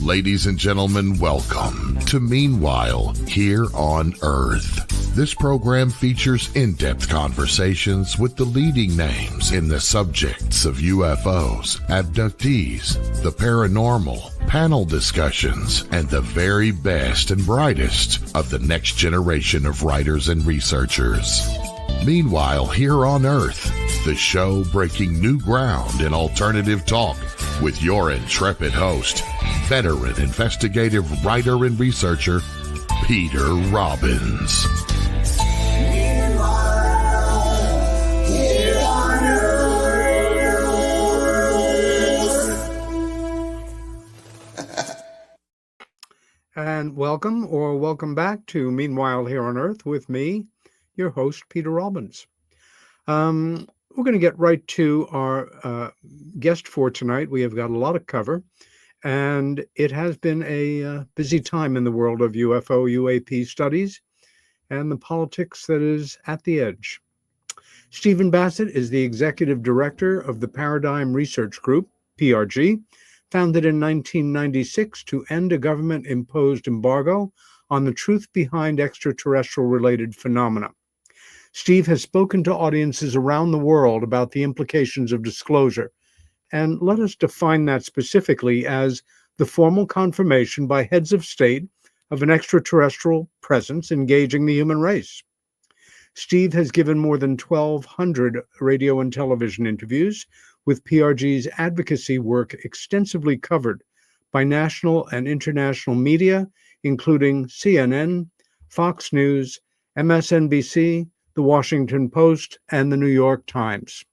Ladies and gentlemen, welcome to Meanwhile Here on Earth. This program features in-depth conversations with the leading names in the subjects of UFOs, abductees, the paranormal, panel discussions, and the very best and brightest of the next generation of writers and researchers. Meanwhile Here on Earth, the show breaking new ground in alternative talk with your intrepid host, veteran investigative writer and researcher, Peter Robbins. And welcome back to Meanwhile Here on Earth with me, your host, Peter Robbins. We're going to get right to our guest for tonight. We have got a lot of cover, and it has been a busy time in the world of UFO, UAP studies, and the politics that is at the edge. Stephen Bassett is the executive director of the Paradigm Research Group, PRG, founded in 1996 to end a government-imposed embargo on the truth behind extraterrestrial-related phenomena. Steve has spoken to audiences around the world about the implications of disclosure, and let us define that specifically as the formal confirmation by heads of state of an extraterrestrial presence engaging the human race. Steve has given more than 1,200 radio and television interviews, with PRG's advocacy work extensively covered by national and international media, including CNN, Fox News, MSNBC, The Washington Post, and The New York Times.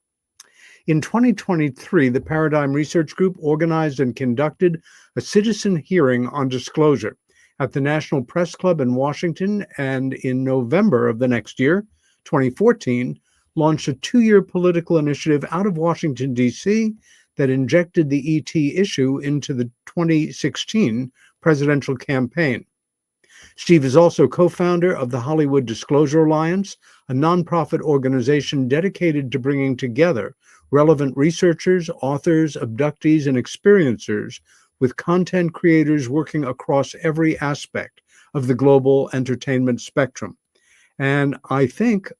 In 2023, the Paradigm Research Group organized and conducted a citizen hearing on disclosure at the National Press Club in Washington, and in November of the next year, 2014, launched a 2-year political initiative out of Washington, D.C. that injected the ET issue into the 2016 presidential campaign. Steve is also co-founder of the Hollywood Disclosure Alliance, a nonprofit organization dedicated to bringing together relevant researchers, authors, abductees, and experiencers with content creators working across every aspect of the global entertainment spectrum. And I think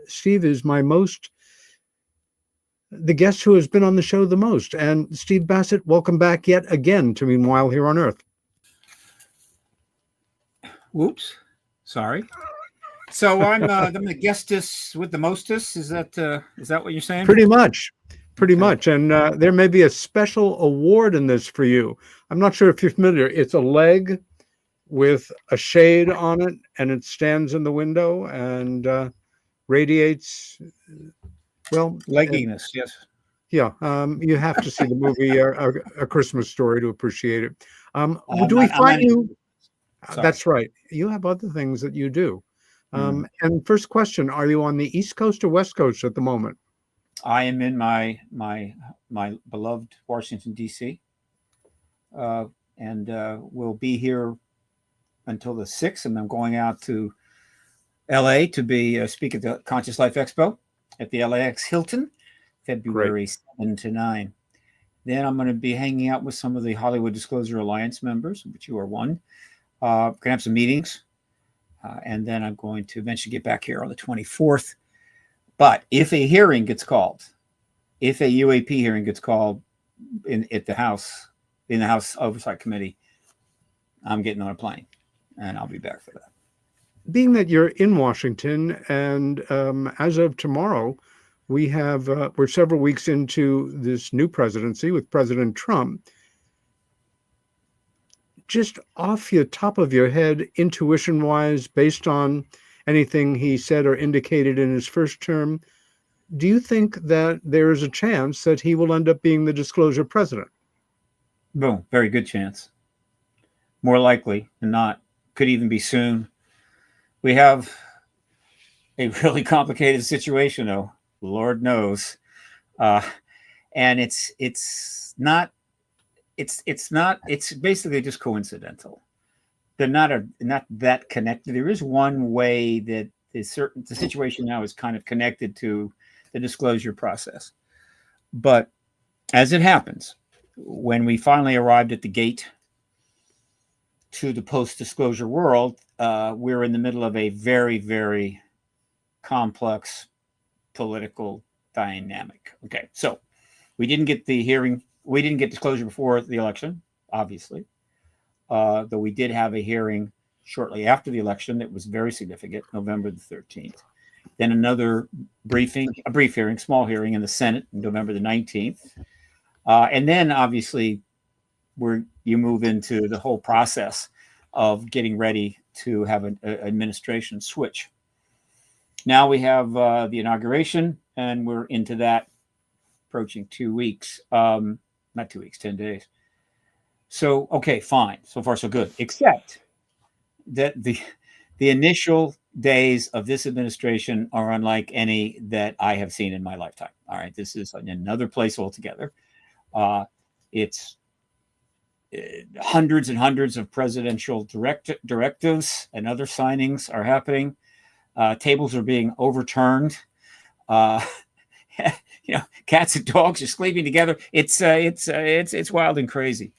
Steve is the guest who has been on the show the most. And Steve Bassett, welcome back yet again to Meanwhile Here on Earth. Whoops, sorry. So I'm the guestess with the mostest. Is that what you're saying? Pretty much. And there may be a special award in this for you. I'm not sure if you're familiar. It's a leg with a shade on it, and it stands in the window and radiates. Well, legginess, yes. Yeah, you have to see the movie A Christmas Story to appreciate it. Do we find you? That's right. You have other things that you do. And first question: are you on the East Coast or West Coast at the moment? I am in my beloved Washington D.C. And we'll be here until the 6th, and I'm going out to L.A. to speak at the Conscious Life Expo at the LAX Hilton, February 7 to 9. Then I'm going to be hanging out with some of the Hollywood Disclosure Alliance members, which you are one. Going to have some meetings, and then I'm going to eventually get back here on the 24th. But if a hearing gets called, if a UAP hearing gets called in the House Oversight Committee, I'm getting on a plane, and I'll be back for that. Being that you're in Washington, and as of tomorrow, we're several weeks into this new presidency with President Trump. Just off the top of your head, intuition-wise, based on anything he said or indicated in his first term, do you think that there is a chance that he will end up being the disclosure president? Boom, very good chance. More likely than not. Could even be soon. We have a really complicated situation, though. Lord knows. And it's basically just coincidental. They're not that connected. There is one way that the situation now is kind of connected to the disclosure process, but as it happens, when we finally arrived at the gate to the post-disclosure world, we're in the middle of a very, very complex political dynamic. Okay, so we didn't get the hearing. We didn't get disclosure before the election, obviously, though we did have a hearing shortly after the election that was very significant, November the 13th. Then another brief hearing, small hearing in the Senate, November the 19th. And then obviously you move into the whole process of getting ready to have an administration switch. Now we have the inauguration, and we're into that, approaching 2 weeks. Not 2 weeks, 10 days. So, okay, fine. So far, so good. Except that the initial days of this administration are unlike any that I have seen in my lifetime. All right, this is another place altogether. It's hundreds and hundreds of presidential directives and other signings are happening. Tables are being overturned. Cats and dogs are sleeping together. It's wild and crazy.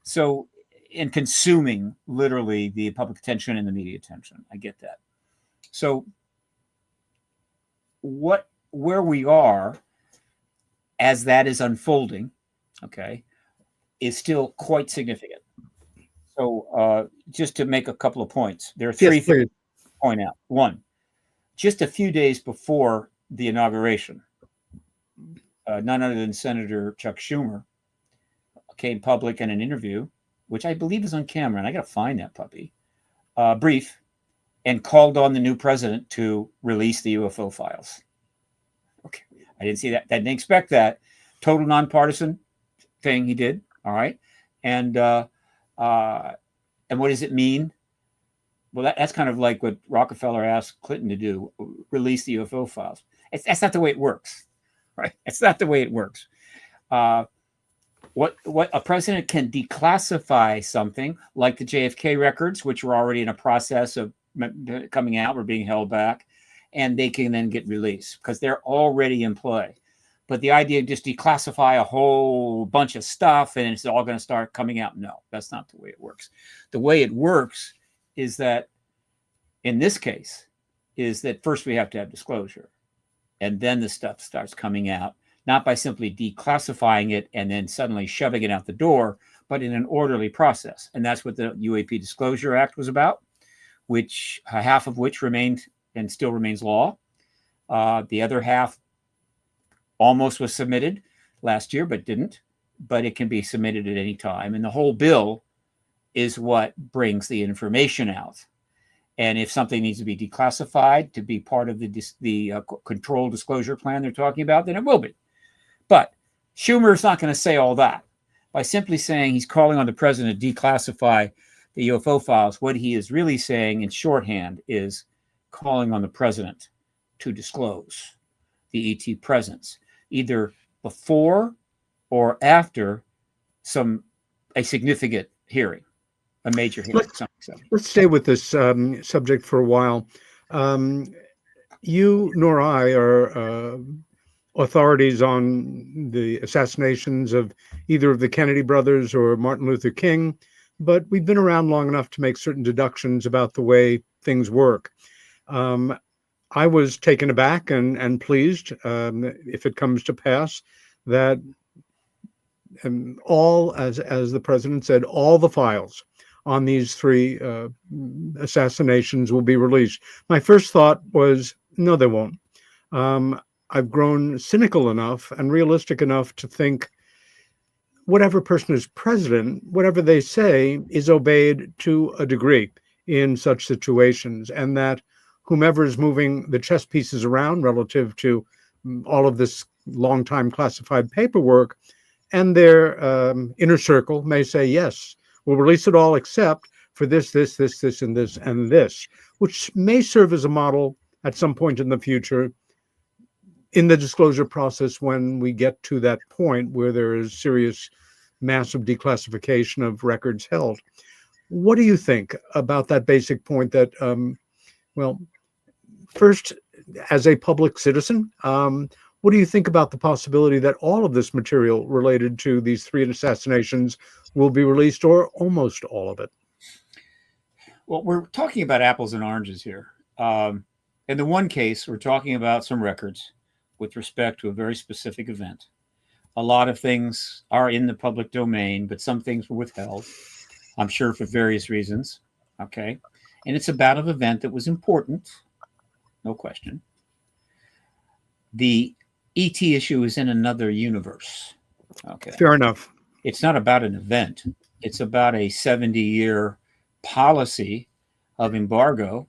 So, in consuming literally the public attention and the media attention, I get that. So, where we are as that is unfolding, is still quite significant. So, just to make a couple of points, there are three things to point out. One, just a few days before the inauguration, none other than Senator Chuck Schumer came public in an interview, which I believe is on camera, and I got to find that puppy, brief, and called on the new president to release the UFO files. Okay, I didn't see that. I didn't expect that. Total nonpartisan thing he did. All right, and what does it mean? Well, that's kind of like what Rockefeller asked Clinton to do: release the UFO files. That's not the way it works, right? It's not the way it works. What a president can declassify something like the JFK records, which were already in a process of coming out, were being held back, and they can then get released because they're already in play. But the idea of just declassify a whole bunch of stuff and it's all going to start coming out, no, that's not the way it works. The way it works is that, in this case, is that first we have to have disclosure, and then the stuff starts coming out. Not by simply declassifying it and then suddenly shoving it out the door, but in an orderly process. And that's what the UAP Disclosure Act was about, which half of which remained and still remains law. The other half almost was submitted last year, but didn't. But it can be submitted at any time. And the whole bill is what brings the information out. And if something needs to be declassified to be part of the control disclosure plan they're talking about, then it will be. But Schumer is not going to say all that. By simply saying he's calling on the president to declassify the UFO files, what he is really saying in shorthand is calling on the president to disclose the ET presence, either before or after a significant hearing, a major hearing. Let's stay with this subject for a while. You nor I are authorities on the assassinations of either of the Kennedy brothers or Martin Luther King, but we've been around long enough to make certain deductions about the way things work. I was taken aback and pleased, if it comes to pass, that all, as the president said, all the files on these three assassinations will be released. My first thought was, no, they won't. I've grown cynical enough and realistic enough to think whatever person is president, whatever they say is obeyed to a degree in such situations, and that whomever is moving the chess pieces around relative to all of this long-time classified paperwork and their inner circle may say, yes, we'll release it all except for this, and this, and this, which may serve as a model at some point in the future in the disclosure process when we get to that point where there is serious, massive declassification of records held. What do you think about that basic point that, well, first, as a public citizen, what do you think about the possibility that all of this material related to these 3 assassinations will be released, or almost all of it? Well, we're talking about apples and oranges here. In the one case, we're talking about some records with respect to a very specific event. A lot of things are in the public domain, but some things were withheld, I'm sure for various reasons. Okay. And it's about an event that was important, no question. The ET issue is in another universe. Okay. Fair enough. It's not about an event. It's about a 70-year policy of embargo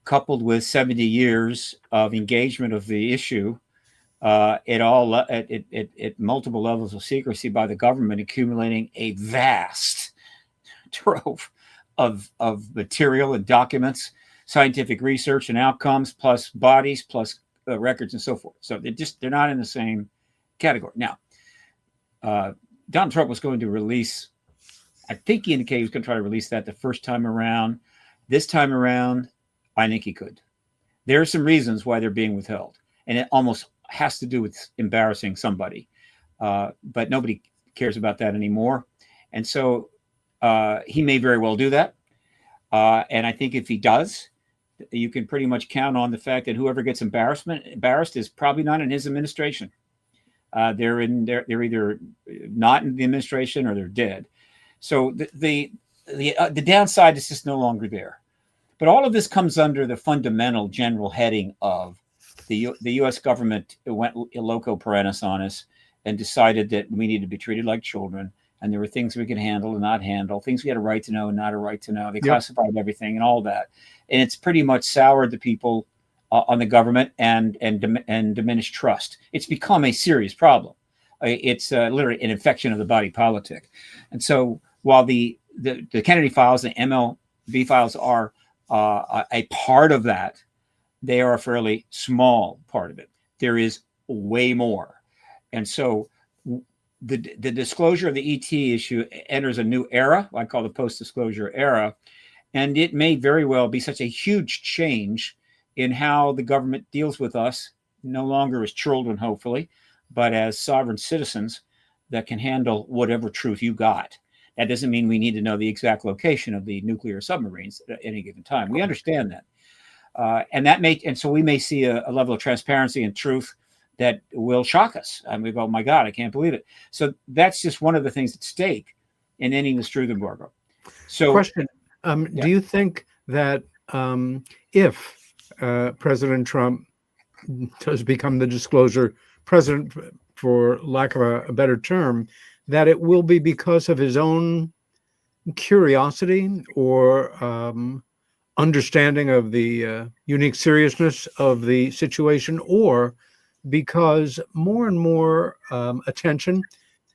coupled with 70 years of engagement of the issue at multiple levels of secrecy by the government, accumulating a vast trove of material and documents, scientific research and outcomes, plus bodies, plus records and so forth. So they're not in the same category. Now, Donald Trump was going to release, I think he indicated he was going to try to release that the first time around. This time around, I think he could. There are some reasons why they're being withheld, and it almost has to do with embarrassing somebody. But nobody cares about that anymore. And so he may very well do that. And I think if he does, you can pretty much count on the fact that whoever gets embarrassed is probably not in his administration. They're either not in the administration or they're dead. So the downside is just no longer there. But all of this comes under the fundamental general heading of the U.S. government went loco parentis on us and decided that we needed to be treated like children. And there were things we could handle and not handle, things we had a right to know and not a right to know. They classified everything and all that. And it's pretty much soured the people on the government and diminished trust. It's become a serious problem. It's literally an infection of the body politic. And so while the Kennedy files and MLB files are a part of that, they are a fairly small part of it. There is way more. And so the disclosure of the ET issue enters a new era, I call the post-disclosure era, and it may very well be such a huge change in how the government deals with us, no longer as children, hopefully, but as sovereign citizens that can handle whatever truth you got. That doesn't mean we need to know the exact location of the nuclear submarines at any given time. We understand that. And so we may see a level of transparency and truth that will shock us. And we go, oh my God, I can't believe it. So that's just one of the things at stake in ending this truth embargo. So, question: do you think that if President Trump does become the disclosure president, for lack of a better term, that it will be because of his own curiosity or understanding of the unique seriousness of the situation, or because more and more attention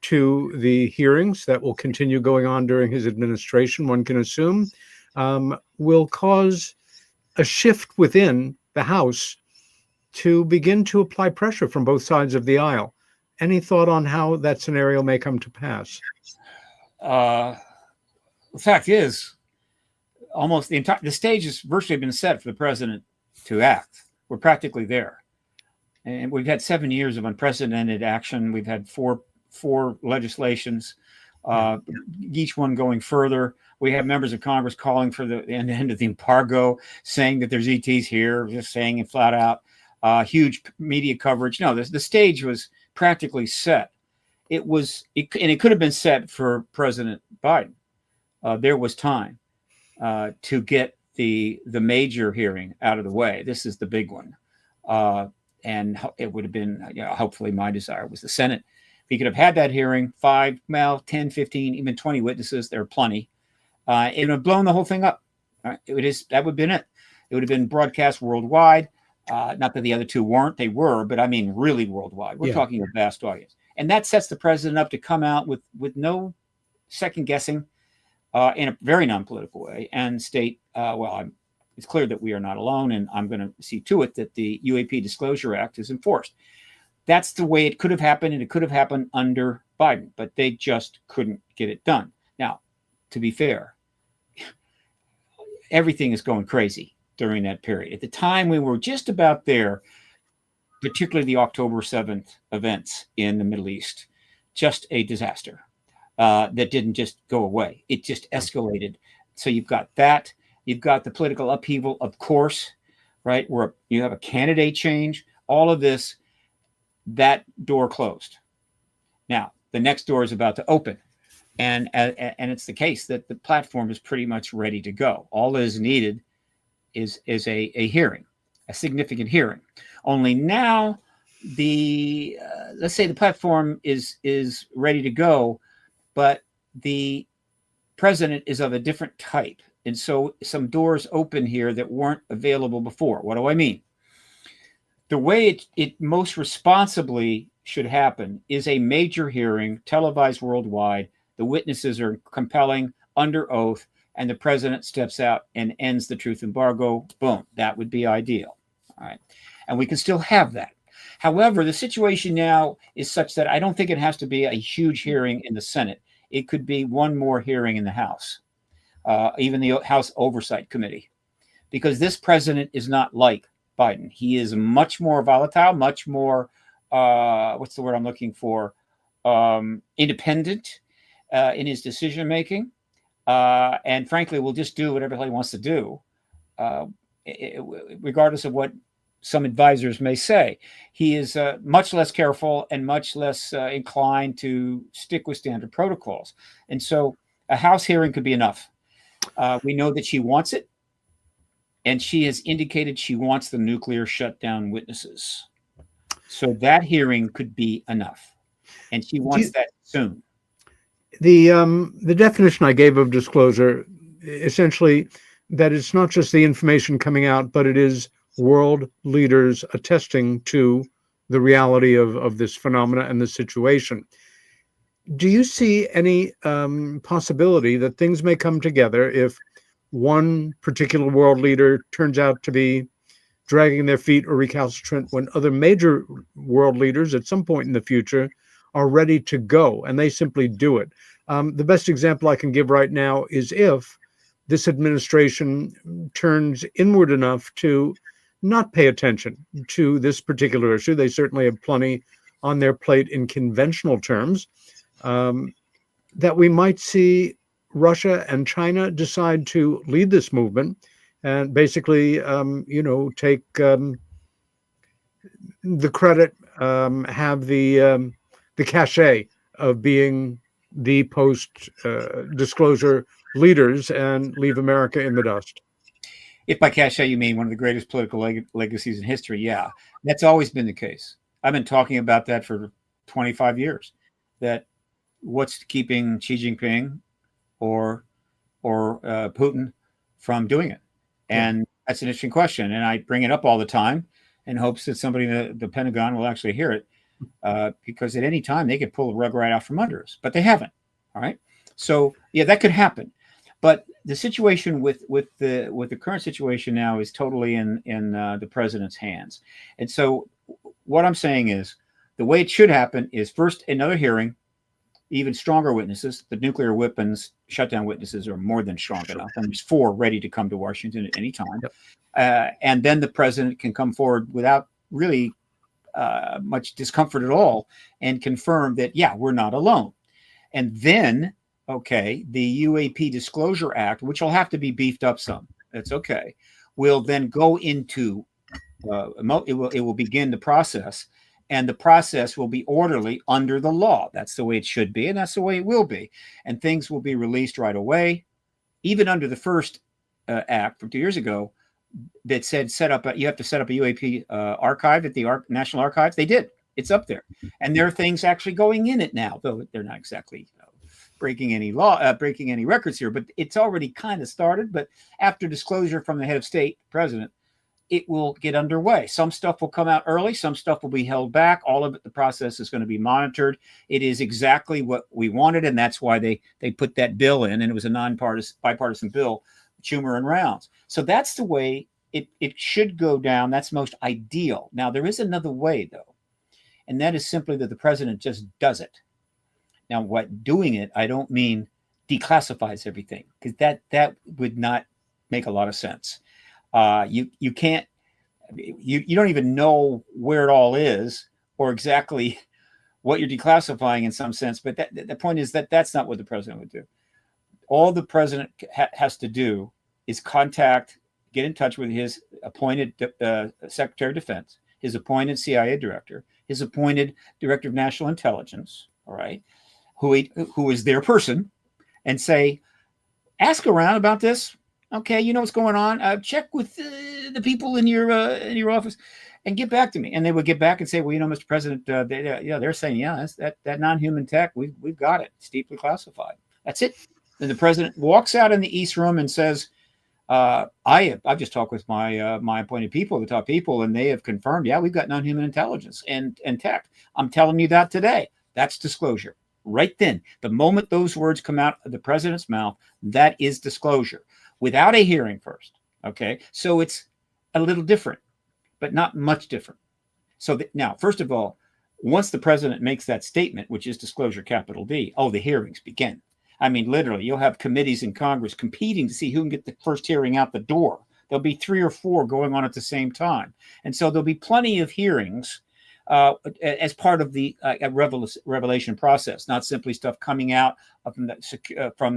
to the hearings that will continue going on during his administration, one can assume, will cause a shift within the House to begin to apply pressure from both sides of the aisle? Any thought on how that scenario may come to pass? The fact is, almost the stage has virtually been set for the president to act. We're practically there. And we've had 7 years of unprecedented action. We've had four legislations, each one going further. We have members of Congress calling for the end of the embargo, saying that there's ETs here, just saying it flat out. Huge media coverage. No, the stage was practically set. And it could have been set for President Biden. There was time to get the major hearing out of the way. This is the big one. And it would have been, hopefully my desire was the Senate. If he could have had that hearing, 5, 10, 15, even 20 witnesses, there are plenty. It would have blown the whole thing up. That would have been it. It would have been broadcast worldwide. Not that the other two weren't, they were, but I mean really worldwide. We're talking a vast audience. And that sets the president up to come out with no second guessing in a very non-political way and state, it's clear that we are not alone, and I'm going to see to it that the UAP Disclosure Act is enforced. That's the way it could have happened, and it could have happened under Biden, but they just couldn't get it done. Now, to be fair, everything is going crazy during that period. At the time we were just about there, particularly the October 7th events in the Middle East. Just a disaster that didn't just go away. It just escalated. So you've got that. You've got the political upheaval, of course, right, where you have a candidate change. All of this, that door closed. Now, the next door is about to open. And it's the case that the platform is pretty much ready to go. All that is needed is a hearing, a significant hearing. Only now, let's say the platform is ready to go, but the president is of a different type. And so some doors open here that weren't available before. What do I mean? The way it most responsibly should happen is a major hearing, televised worldwide. The witnesses are compelling, under oath, and the president steps out and ends the truth embargo. Boom. That would be ideal. All right. And we can still have that. However, the situation now is such that I don't think it has to be a huge hearing in the Senate. It could be one more hearing in the House, even the House Oversight Committee, because this president is not like Biden. He is much more volatile, much more, what's the word I'm looking for? Independent in his decision making, and frankly, will just do whatever he wants to do, regardless of what some advisors may say. He is much less careful and much less inclined to stick with standard protocols. And so, a House hearing could be enough. We know that she wants it, and she has indicated she wants the nuclear shutdown witnesses. So that hearing could be enough, and she wants that soon. The definition I gave of disclosure, essentially, that it's not just the information coming out, but it is world leaders attesting to the reality of this phenomena and the situation. Do you see any possibility that things may come together if one particular world leader turns out to be dragging their feet or recalcitrant when other major world leaders at some point in the future are ready to go and they simply do it? The best example I can give right now is if this administration turns inward enough to not pay attention to this particular issue. They certainly have plenty on their plate in conventional terms, that we might see Russia and China decide to lead this movement and basically, take the credit, have the cachet of being the post-disclosure leaders and leave America in the dust. If by cachet you mean one of the greatest political legacies in history, yeah, that's always been the case. I've been talking about that for 25 years, that what's keeping Xi Jinping or Putin from doing it? And that's an interesting question. And I bring it up all the time in hopes that somebody in the Pentagon will actually hear it, because at any time they could pull the rug right out from under us, but they haven't. All right. So yeah, that could happen. But the situation with the current situation now is totally in the president's hands. And so what I'm saying is the way it should happen is first another hearing, even stronger witnesses. The nuclear weapons shutdown witnesses are more than strong enough. And there's 4 ready to come to Washington at any time. Yep. And then the president can come forward without really much discomfort at all and confirm that, yeah, we're not alone. And then, okay, the UAP Disclosure Act, which will have to be beefed up some, that's okay, will then go into, it will begin the process, and the process will be orderly under the law. That's the way it should be, and that's the way it will be. And things will be released right away. Even under the first act from 2 years ago that said you have to set up a UAP archive at the National Archives. They did. It's up there. And there are things actually going in it now, though they're not exactly breaking any records here, but it's already kind of started. But after disclosure from the head of state, president, it will get underway. Some stuff will come out early. Some stuff will be held back. All of it, the process is going to be monitored. It is exactly what we wanted, and that's why they put that bill in, and it was a bipartisan bill, Schumer and Rounds. So that's the way it should go down. That's most ideal. Now, there is another way, though, and that is simply that the president just does it. Now, what doing it, I don't mean declassifies everything, because that would not make a lot of sense. You can't you don't even know where it all is or exactly what you're declassifying in some sense. But the point is that that's not what the president would do. All the president has to do is get in touch with his appointed Secretary of Defense, his appointed CIA director, his appointed Director of National Intelligence, all right, who is their person, and say, ask around about this. Okay, you know what's going on. Check with the people in your office, and get back to me. And they would get back and say, well, you know, Mr. President, they're saying, yeah, that non-human tech, we've got it. It's deeply classified. That's it. Then the president walks out in the East Room and says, I've just talked with my appointed people, the top people, and they have confirmed, yeah, we've got non-human intelligence and tech. I'm telling you that today. That's disclosure. Right then, the moment those words come out of the president's mouth, that is disclosure without a hearing first. Okay, so it's a little different, but not much different. So now, first of all, once the president makes that statement, which is disclosure, capital D, the hearings begin. I mean, literally, you'll have committees in Congress competing to see who can get the first hearing out the door. There'll be 3 or 4 going on at the same time. And so there'll be plenty of hearings as part of the revelation process, not simply stuff coming out from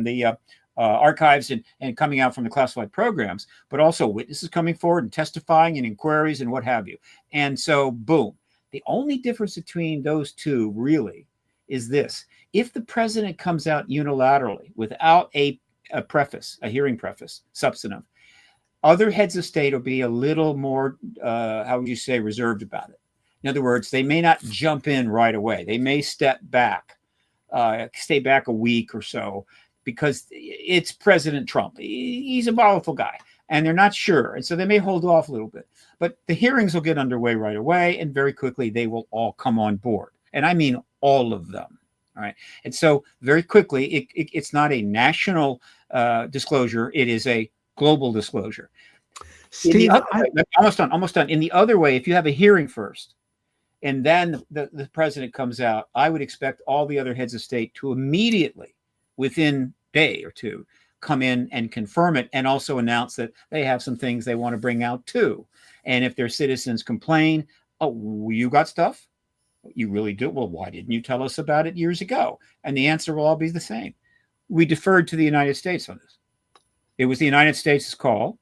the archives and coming out from the classified programs, but also witnesses coming forward and testifying and inquiries and what have you. And so, boom. The only difference between those two really is this. If the president comes out unilaterally without a hearing preface, substantive, other heads of state will be a little more, how would you say, reserved about it. In other words, they may not jump in right away. They may step back, stay back a week or so, because it's President Trump. He's a volatile guy, and they're not sure. And so they may hold off a little bit. But the hearings will get underway right away, and very quickly they will all come on board. And I mean all of them. All right. And so very quickly, it's not a national disclosure. It is a global disclosure. Steve, almost done. In the other way, if you have a hearing first, and then the president comes out, I would expect all the other heads of state to immediately, within a day or two, come in and confirm it, and also announce that they have some things they want to bring out too. And if their citizens complain, you got stuff? You really do? Well, why didn't you tell us about it years ago? And the answer will all be the same. We deferred to the United States on this. It was the United States' call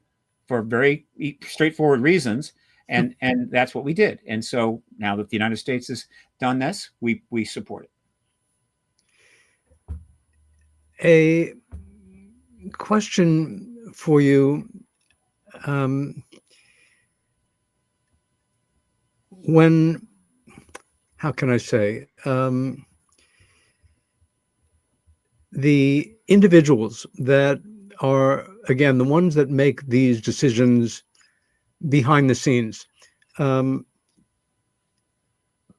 for very straightforward reasons. And that's what we did. And so now that the United States has done this, we support it. A question for you. How can I say, the individuals that are, again, the ones that make these decisions behind the scenes,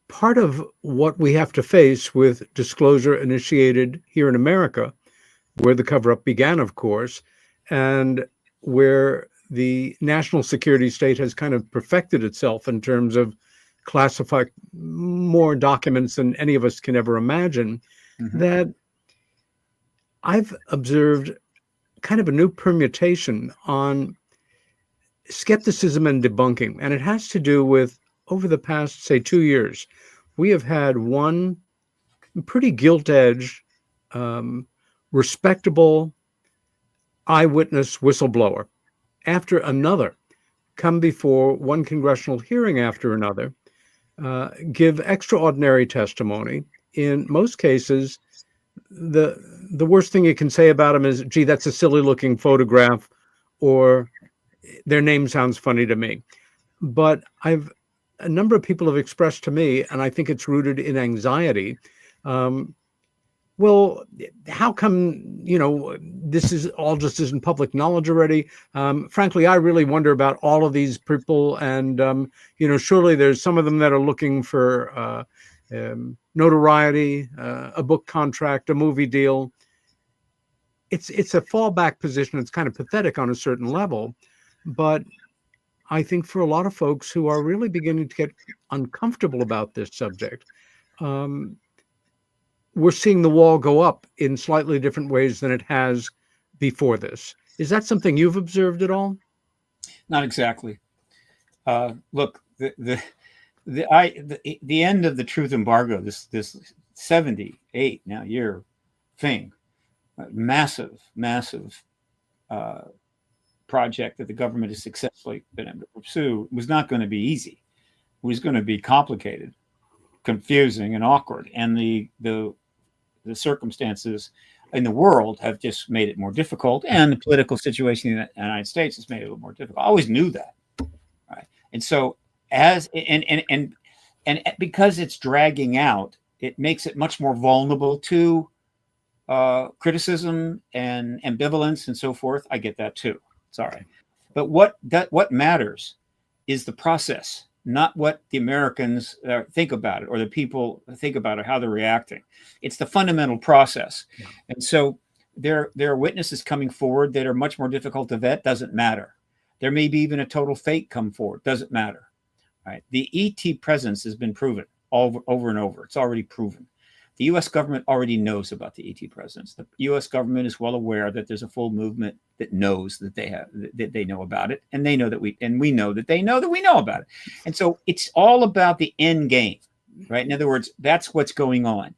part of what we have to face with disclosure initiated here in America, where the cover-up began, of course, and where the national security state has kind of perfected itself in terms of classify more documents than any of us can ever imagine, that I've observed kind of a new permutation on skepticism and debunking. And it has to do with, over the past, say, 2 years, we have had one pretty gilt-edged, respectable eyewitness whistleblower after another come before one congressional hearing after another, give extraordinary testimony. In most cases, the worst thing you can say about them is, gee, that's a silly looking photograph, or their name sounds funny to me. But a number of people have expressed to me, and I think it's rooted in anxiety, well, how come, this is all just isn't public knowledge already? Frankly, I really wonder about all of these people. And, surely there's some of them that are looking for notoriety, a book contract, a movie deal. It's a fallback position. It's kind of pathetic on a certain level. But I think for a lot of folks who are really beginning to get uncomfortable about this subject, we're seeing the wall go up in slightly different ways than it has before this. Is that something you've observed at all? Not exactly. Look, the end of the truth embargo, this 78 now year thing, massive project that the government has successfully been able to pursue, was not going to be easy. It was going to be complicated, confusing, and awkward, and the circumstances in the world have just made it more difficult, and the political situation in the United States has made it a little more difficult. I always knew that, right? And so and because it's dragging out, it makes it much more vulnerable to criticism and ambivalence and so forth. I get that too. Sorry, but what matters is the process, not what the Americans think about it, or the people think about it, how they're reacting. It's the fundamental process. Yeah. And so there are witnesses coming forward that are much more difficult to vet. Doesn't matter. There may be even a total fake come forward. Doesn't matter. Right? The ET presence has been proven over and over. It's already proven. The U.S. government already knows about the ET presence. The U.S. government is well aware that there's a full movement that knows that they know about it, and they know that we know that they know that we know about it. And so it's all about the end game, right? In other words, that's what's going on.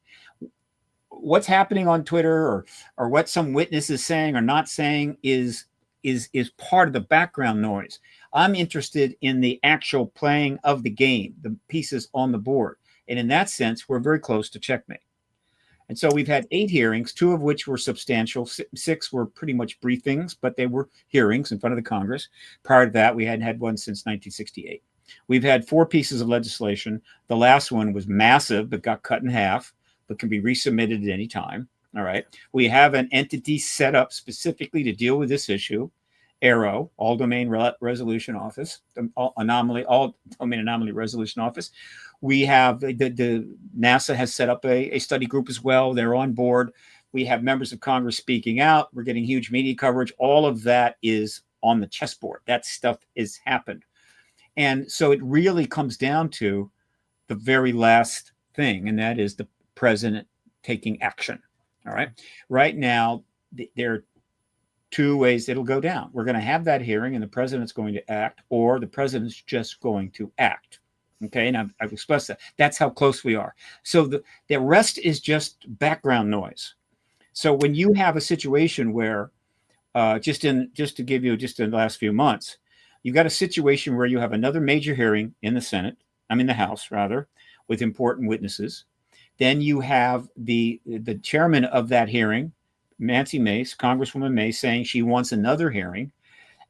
What's happening on Twitter or what some witness is saying or not saying is part of the background noise. I'm interested in the actual playing of the game, the pieces on the board. And in that sense, we're very close to checkmate. And so we've had 8 hearings, 2 of which were substantial. 6 were pretty much briefings, but they were hearings in front of the Congress. Prior to that, we hadn't had one since 1968. We've had 4 pieces of legislation. The last one was massive, but got cut in half, but can be resubmitted at any time. All right. We have an entity set up specifically to deal with this issue. ARROW, All Domain Resolution Office, All Domain Anomaly Resolution Office. We have the NASA has set up a study group as well. They're on board. We have members of Congress speaking out. We're getting huge media coverage. All of that is on the chessboard. That stuff has happened. And so it really comes down to the very last thing, and that is the president taking action. All right. Right now, there are 2 ways it'll go down. We're going to have that hearing and the president's going to act, or the president's just going to act. Okay. And I've expressed that. That's how close we are. So the rest is just background noise. So when you have a situation where just to give you just in the last few months, you've got a situation where you have another major hearing in the House rather, with important witnesses. Then you have the chairman of that hearing, Nancy Mace, Congresswoman Mace, saying she wants another hearing.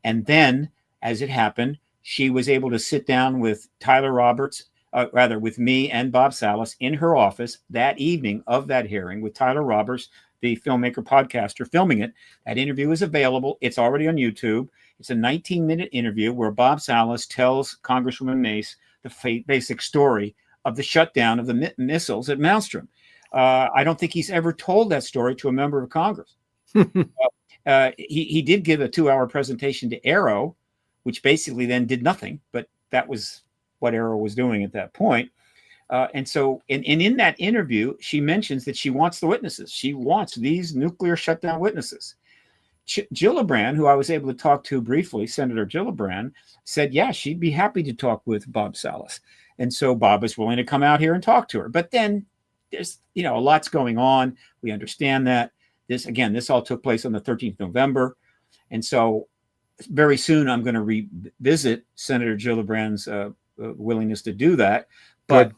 And then, as it happened, she was able to sit down with with me and Bob Salas in her office that evening of that hearing with Tyler Roberts, the filmmaker podcaster, filming it. That interview is available. It's already on YouTube. It's a 19-minute interview where Bob Salas tells Congresswoman Mace the basic story of the shutdown of the missiles at Malmstrom. I don't think he's ever told that story to a member of Congress. He did give a 2-hour presentation to ARROW, which basically then did nothing, but that was what ARROW was doing at that point. And so in that interview, she mentions that she wants the witnesses. She wants these nuclear shutdown witnesses. Gillibrand, who I was able to talk to briefly, Senator Gillibrand, said, yeah, she'd be happy to talk with Bob Salas. And so Bob is willing to come out here and talk to her. But then there's, a lot's going on. We understand that. This all took place on the 13th of November. And so very soon I'm going to revisit Senator Gillibrand's willingness to do that. But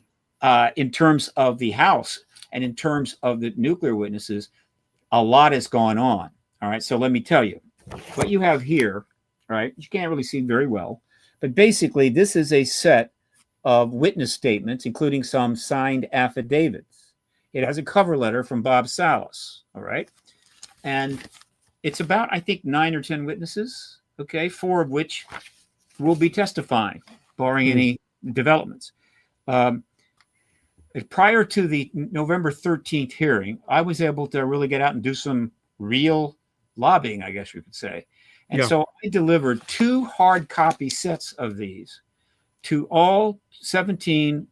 in terms of the House and in terms of the nuclear witnesses, a lot has gone on. All right. So let me tell you what you have here. All right. You can't really see very well, but basically this is a set of witness statements, including some signed affidavits. It has a cover letter from Bob Salas. All right. And it's about, I think, 9 or 10 witnesses. Okay. 4 of which will be testifying, barring any developments. Prior to the November 13th hearing, I was able to really get out and do some real lobbying, I guess you could say. And so I delivered 2 hard copy sets of these to all 17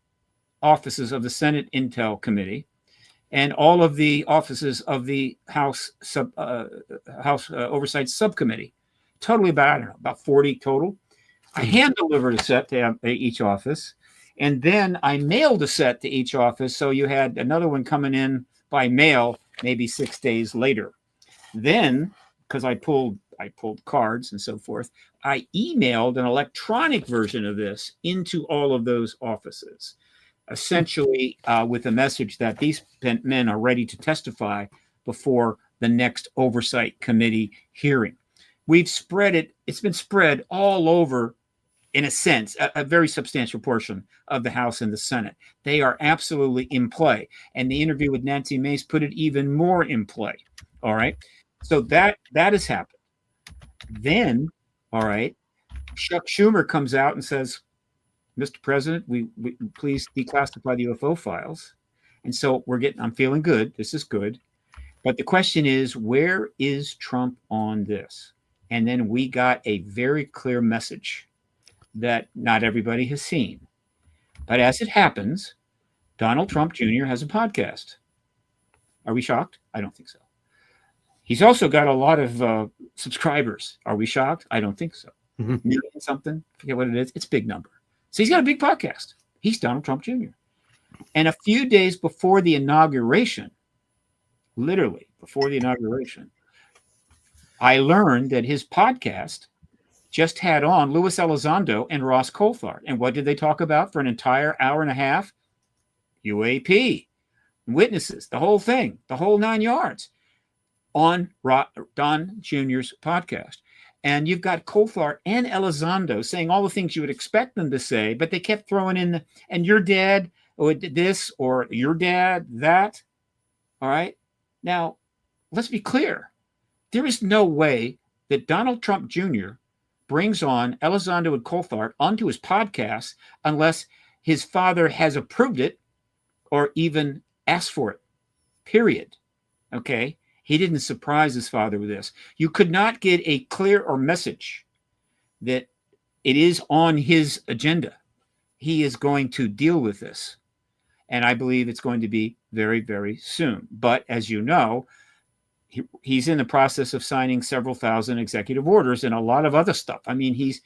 offices of the Senate Intel Committee and all of the offices of the House Oversight Subcommittee. Totally about 40 total. I hand delivered a set to each office, and then I mailed a set to each office. So you had another one coming in by mail, maybe 6 days later. Then, because I pulled cards and so forth, I emailed an electronic version of this into all of those offices, essentially with a message that these men are ready to testify before the next oversight committee hearing. We've spread it. It's been spread all over, in a sense, a very substantial portion of the House and the Senate. They are absolutely in play. And the interview with Nancy Mace put it even more in play. All right. So that has happened. Then, all right, Chuck Schumer comes out and says, Mr. President, we please declassify the UFO files. And so I'm feeling good. This is good. But the question is, where is Trump on this? And then we got a very clear message that not everybody has seen. But as it happens, Donald Trump Jr. has a podcast. Are we shocked? I don't think so. He's also got a lot of subscribers. Are we shocked? I don't think so. Million something, forget what it is. It's a big number. So he's got a big podcast. He's Donald Trump Jr. And a few days before the inauguration, literally before the inauguration, I learned that his podcast just had on Luis Elizondo and Ross Coulthart. And what did they talk about for an entire hour and a half? UAP, witnesses, the whole thing, the whole 9 yards on Don Jr.'s podcast. And you've got Coulthart and Elizondo saying all the things you would expect them to say, but they kept throwing in, and your dad, or this, or your dad, that. All right. Now, let's be clear. There is no way that Donald Trump Jr. brings on Elizondo and Coulthart onto his podcast unless his father has approved it or even asked for it, period. Okay? He didn't surprise his father with this. You could not get a clearer message that it is on his agenda. He is going to deal with this. And I believe it's going to be very, very soon. But as you know, he's in the process of signing several thousand executive orders and a lot of other stuff. I mean, he's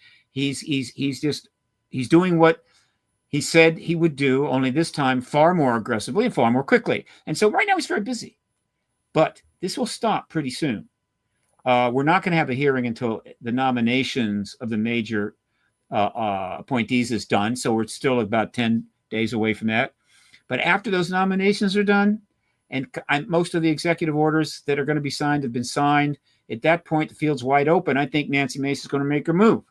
doing what he said he would do, only this time far more aggressively and far more quickly. And so right now he's very busy. But this will stop pretty soon. We're not going to have a hearing until the nominations of the major appointees is done. So we're still about 10 days away from that. But after those nominations are done, and most of the executive orders that are going to be signed have been signed, at that point, the field's wide open. I think Nancy Mace is going to make her move.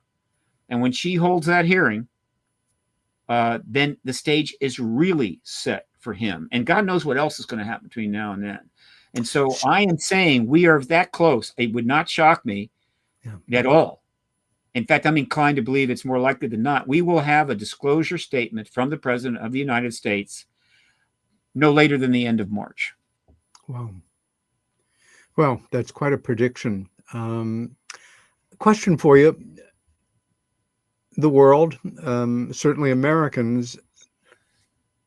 And when she holds that hearing, then the stage is really set for him. And God knows what else is going to happen between now and then. And so I am saying we are that close. It would not shock me at all. In fact, I'm inclined to believe it's more likely than not. We will have a disclosure statement from the President of the United States no later than the end of March. Wow. Well, that's quite a prediction. Question for you. The world, certainly Americans,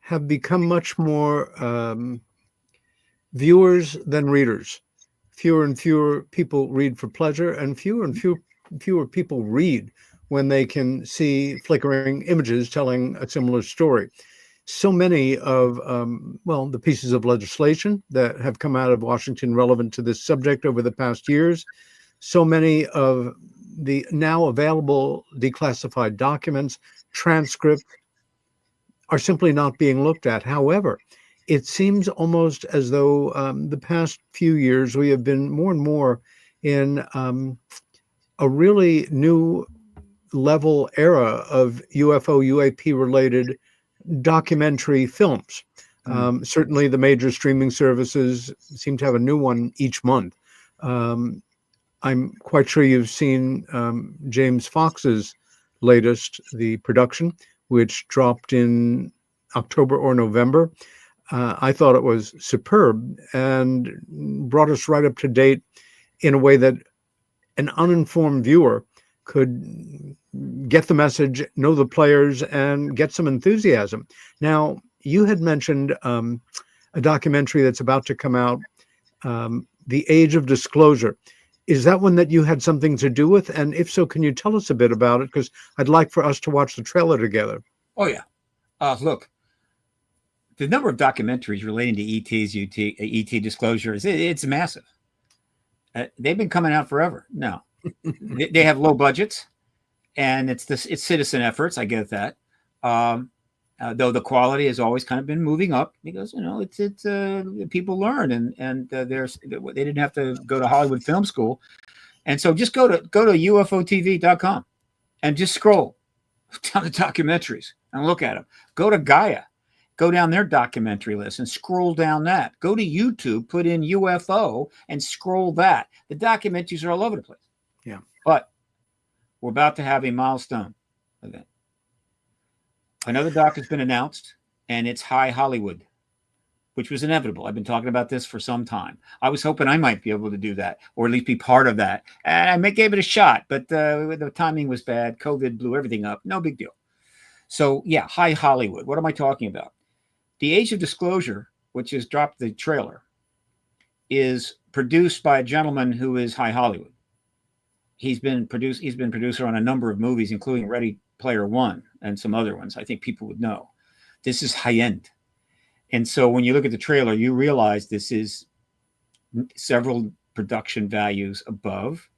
have become much more viewers than readers. Fewer and fewer people read for pleasure, and fewer people read when they can see flickering images telling a similar story. So many of, the pieces of legislation that have come out of Washington relevant to this subject over the past years, so many of the now available declassified documents, transcripts, are simply not being looked at. However, it seems almost as though the past few years we have been more and more in a really new level era of UFO, UAP related documentary films. Certainly the major streaming services seem to have a new one each month. I'm quite sure you've seen James Fox's latest, the production, which dropped in October or November. I thought it was superb and brought us right up to date in a way that an uninformed viewer could get the message, know the players, and get some enthusiasm. Now, you had mentioned a documentary that's about to come out, The Age of Disclosure. Is that one that you had something to do with? And if so, can you tell us a bit about it? Because I'd like for us to watch the trailer together. Oh, yeah. Look, the number of documentaries relating to ET disclosures, it's massive. They've been coming out forever. No, they have low budgets, and it's citizen efforts. I get that. Though the quality has always kind of been moving up because, it's people learn and they didn't have to go to Hollywood Film School. And so just go to ufotv.com and just scroll down the documentaries and look at them. Go to Gaia, go down their documentary list and scroll down that. Go to YouTube, put in UFO and scroll that. The documentaries are all over the place. Yeah. But we're about to have a milestone event. Another doc has been announced, and it's High Hollywood, which was inevitable. I've been talking about this for some time. I was hoping I might be able to do that, or at least be part of that. And I gave it a shot, but the timing was bad. COVID blew everything up. No big deal. So, yeah, High Hollywood. What am I talking about? The Age of Disclosure, which has dropped the trailer, is produced by a gentleman who is High Hollywood. He's been producer on a number of movies, including Ready Player One and some other ones I think people would know. This is high end. And so when you look at the trailer, you realize this is several production values above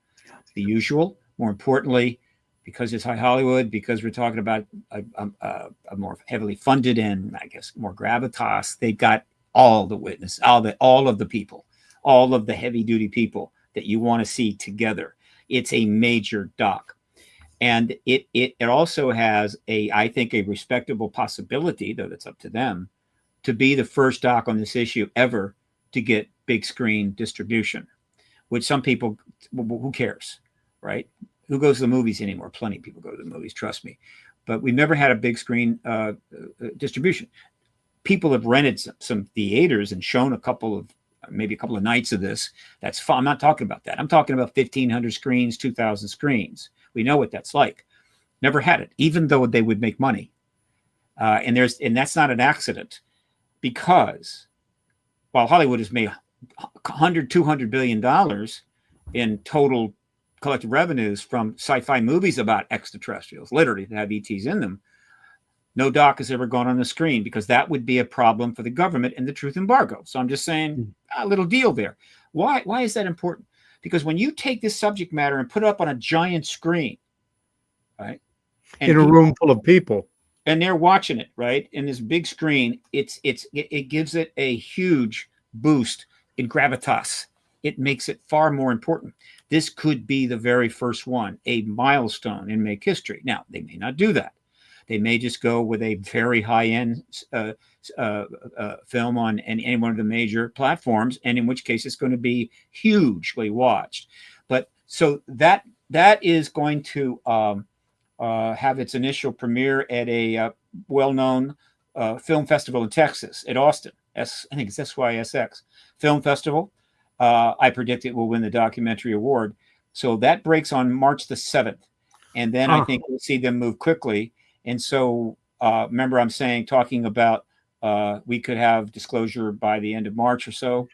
the usual. More importantly, because it's High Hollywood, because we're talking about a more heavily funded and I guess more gravitas, they've got all the witnesses, all of the people, all of the heavy duty people that you want to see together. It's a major doc. And it also has I think a respectable possibility, though that's up to them, to be the first doc on this issue ever to get big screen distribution, which some people, who cares, right? Who goes to the movies anymore? Plenty of people go to the movies, trust me. But we've never had a big screen distribution. People have rented some theaters and shown maybe a couple of nights of this. That's fun. I'm not talking about that. I'm talking about 1,500 screens, 2,000 screens. We know what that's like. Never had it, even though they would make money. And that's not an accident, because while Hollywood has made $200 billion in total collective revenues from sci-fi movies about extraterrestrials, literally that have ETs in them, no doc has ever gone on the screen, because that would be a problem for the government and the truth embargo. So I'm just saying a little deal there. Why is that important? Because when you take this subject matter and put it up on a giant screen, right? And in a room full of people. And they're watching it, right? In this big screen, it gives it a huge boost in gravitas. It makes it far more important. This could be the very first one, a milestone in make history. Now, they may not do that. They may just go with a very high-end film on any one of the major platforms, and in which case it's going to be hugely watched. But so that is going to have its initial premiere at a well-known film festival in Texas, at Austin. I think it's SYSX Film Festival. I predict it will win the documentary award. So that breaks on March the 7th. And then I think we'll see them move quickly. And so remember, I'm talking about we could have disclosure by the end of March or so.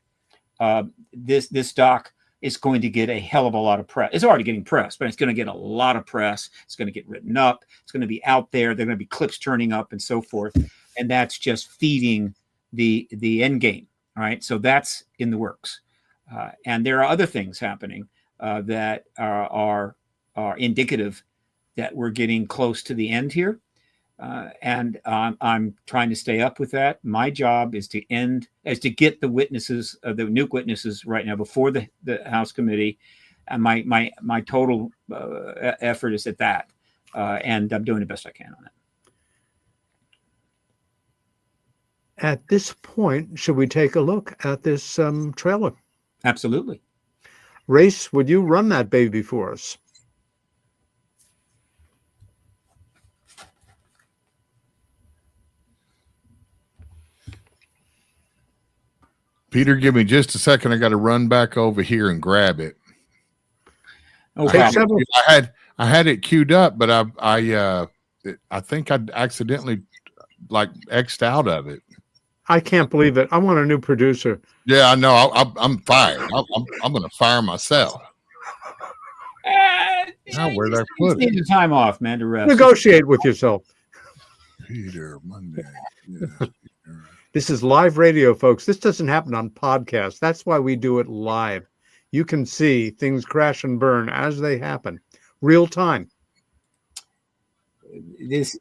This doc is going to get a hell of a lot of press. It's already getting press, but it's going to get a lot of press. It's going to get written up. It's going to be out there. There are going to be clips turning up and so forth. And that's just feeding the end game. All right. So that's in the works. And there are other things happening that are indicative that we're getting close to the end here. And I'm trying to stay up with that. My job is to get the witnesses, the nuke witnesses right now before the House committee. And my total effort is at that. And I'm doing the best I can on it. At this point, should we take a look at this trailer? Absolutely. Race, would you run that baby for us? Peter, give me just a second. I got to run back over here and grab it. Okay. I had it queued up, but I think I accidentally X'd out of it. I can't believe it. I want a new producer. Yeah, I know. I'm fired. I'm going to fire myself. Where'd I Just put it? need time off, man, to rest. Negotiate with yourself. Peter Monday. Yes, Peter. This is live radio, folks. This doesn't happen on podcasts. That's why we do it live. You can see things crash and burn as they happen, real time. This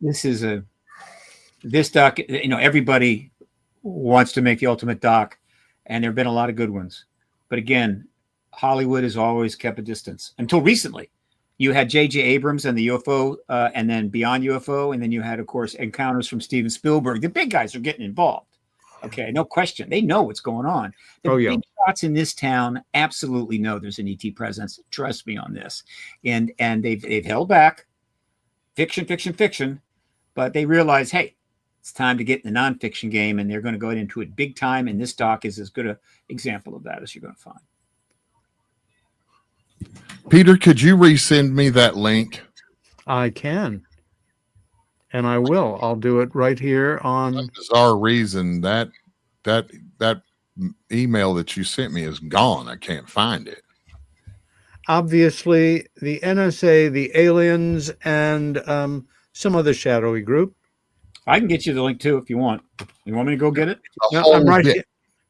doc. Everybody wants to make the ultimate doc, and there have been a lot of good ones. But again, Hollywood has always kept a distance until recently. You had J.J. Abrams and the UFO, and then Beyond UFO, and then you had, of course, Encounters from Steven Spielberg. The big guys are getting involved. Okay, no question. They know what's going on. The big shots in this town absolutely know there's an ET presence. Trust me on this. And they've held back fiction, but they realize, hey, it's time to get in the nonfiction game, and they're going to go into it big time. And this doc is as good an example of that as you're going to find. Peter, could you resend me that link? I can. And I will. I'll do it right here on. For some bizarre reason, that email that you sent me is gone. I can't find it. Obviously, the NSA, the aliens, and some other shadowy group. I can get you the link too if you want. You want me to go get it? No, I'm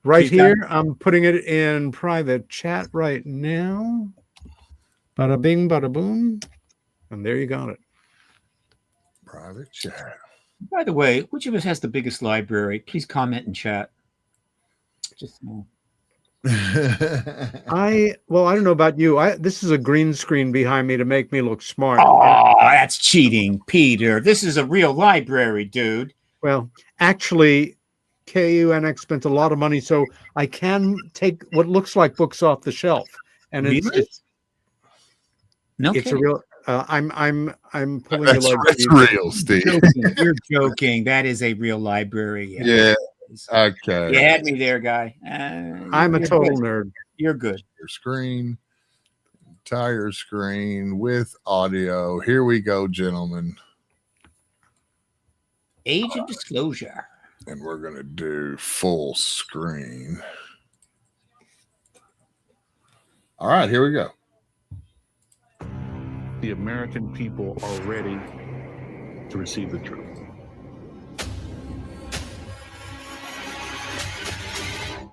right here. I'm putting it in private chat right now. Bada bing, bada boom. And there you got it. Private chat. By the way, which of us has the biggest library? Please comment in chat. Just I don't know about you. This is a green screen behind me to make me look smart. Oh, that's cheating, Peter. This is a real library, dude. Well, actually, KUNX spent a lot of money, so I can take what looks like books off the shelf, and it's a real. I'm pulling That's real, Steve. You're joking. That is a real library. Yeah. Okay. You had me there, guy. I'm a total nerd. You're good. Your screen, entire screen with audio. Here we go, gentlemen. Age of disclosure. And we're going to do full screen. All right, here we go. The American people are ready to receive the truth.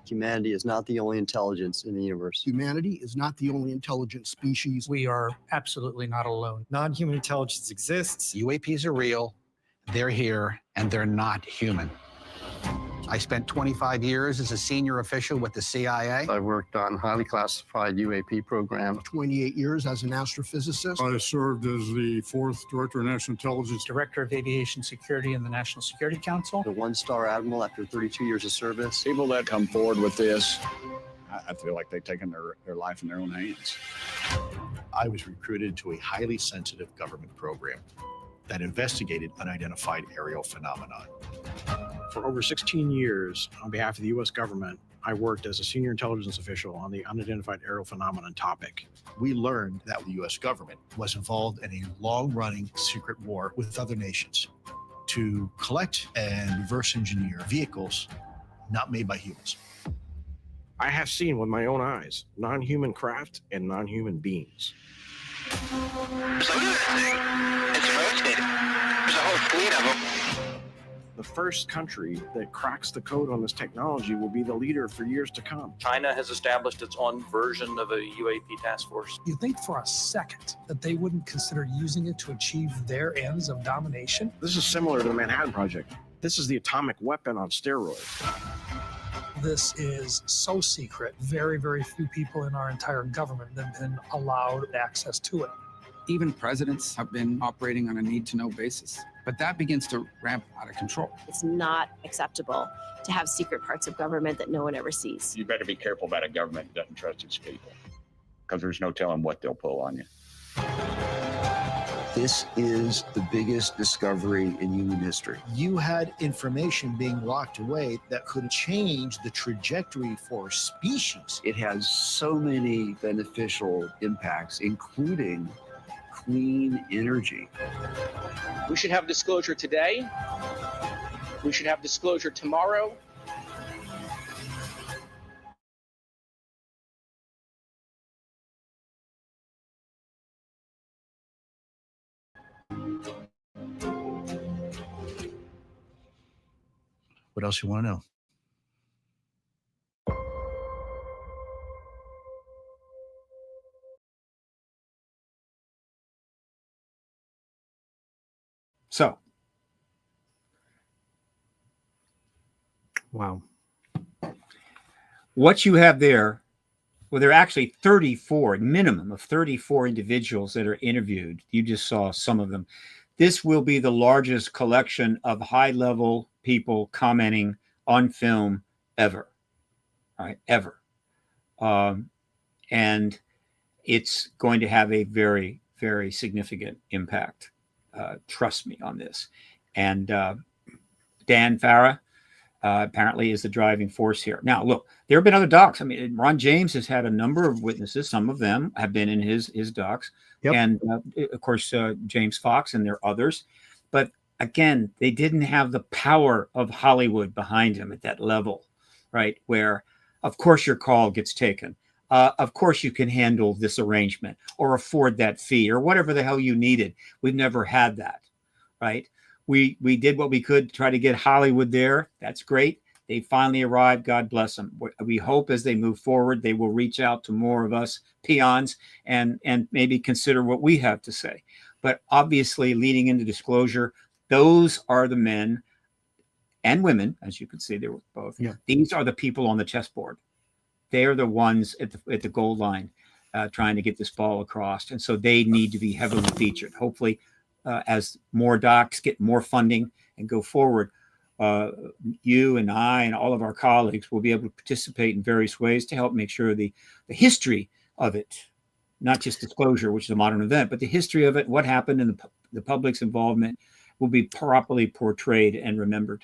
Humanity is not the only intelligence in the universe. Humanity is not the only intelligent species. We are absolutely not alone. Non-human intelligence exists. UAPs are real, they're here, and they're not human. I spent 25 years as a senior official with the CIA. I worked on highly classified UAP program. 28 years as an astrophysicist. I served as the 4th Director of National Intelligence. Director of Aviation Security in the National Security Council. The one-star admiral after 32 years of service. People that come forward with this, I feel like they've taken their life in their own hands. I was recruited to a highly sensitive government program that investigated unidentified aerial phenomenon. For over 16 years, on behalf of the U.S. government, I worked as a senior intelligence official on the unidentified aerial phenomenon topic. We learned that the U.S. government was involved in a long-running secret war with other nations to collect and reverse engineer vehicles not made by humans. I have seen with my own eyes non-human craft and non-human beings. So look at that thing. It's rotating. There's a whole fleet of them. The first country that cracks the code on this technology will be the leader for years to come. China has established its own version of a UAP task force. You think for a second that they wouldn't consider using it to achieve their ends of domination? This is similar to the Manhattan Project. This is the atomic weapon on steroids. This is so secret, very, very few people in our entire government have been allowed access to it. Even presidents have been operating on a need-to-know basis, but that begins to ramp out of control. It's not acceptable to have secret parts of government that no one ever sees. You better be careful about a government that doesn't trust its people, because there's no telling what they'll pull on you. This is the biggest discovery in human history. You had information being locked away that could change the trajectory for species. It has so many beneficial impacts, including clean energy. We should have disclosure today. We should have disclosure tomorrow. What else you want to know? So, wow. What you have there, well, there are actually 34, minimum of 34 individuals that are interviewed. You just saw some of them. This will be the largest collection of high-level people commenting on film ever, right? Ever. And it's going to have a very, very significant impact. Trust me on this. And Dan Farah apparently is the driving force here. Now, look, there have been other docs. I mean, Ron James has had a number of witnesses. Some of them have been in his docs. Yep. And, of course, James Fox, and there are others. But, again, they didn't have the power of Hollywood behind him at that level, right, where, of course, your call gets taken. Of course, you can handle this arrangement or afford that fee or whatever the hell you needed. We've never had that, right? We did what we could to try to get Hollywood there. That's great. They finally arrived. God bless them. We hope as they move forward, they will reach out to more of us peons and maybe consider what we have to say. But obviously, leading into disclosure, those are the men and women, as you can see, they were both. Yeah. These are the people on the chessboard. They are the ones at the goal line trying to get this ball across. And so they need to be heavily featured. Hopefully, as more docs get more funding and go forward, you and I and all of our colleagues will be able to participate in various ways to help make sure the history of it, not just disclosure, which is a modern event, but the history of it, what happened, and the public's involvement will be properly portrayed and remembered.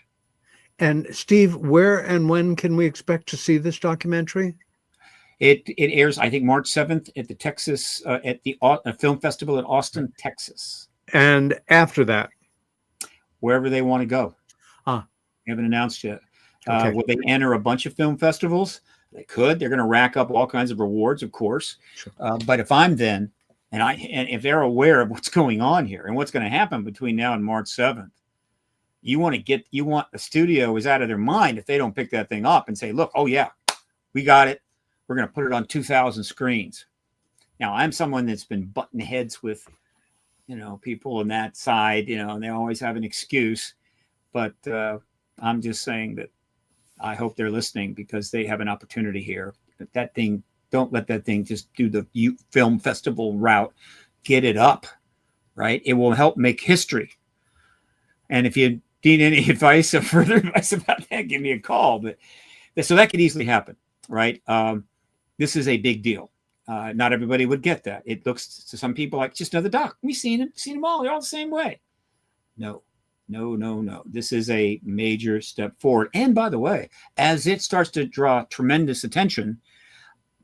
And Steve, where and when can we expect to see this documentary? It airs, I think, March 7th at the Texas at the film festival in Austin, Texas. And after that, wherever they want to go. They haven't announced yet. Okay. Will they enter a bunch of film festivals? They could. They're going to rack up all kinds of rewards, of course. Sure. But if I'm then, and if they're aware of what's going on here and what's going to happen between now and March 7th, you want the studio is out of their mind if they don't pick that thing up and say, look, oh yeah, we got it. We're going to put it on 2,000 screens. Now, I'm someone that's been butting heads with, people on that side, and they always have an excuse. But I'm just saying that I hope they're listening because they have an opportunity here. That thing, don't let that thing just do the film festival route. Get it up, right? It will help make history. And if you need any advice or further advice about that, give me a call. But so that could easily happen, right? This is a big deal. Not everybody would get that. It looks to some people like just another doc. We've seen them all. They're all the same way. No. This is a major step forward. And by the way, as it starts to draw tremendous attention,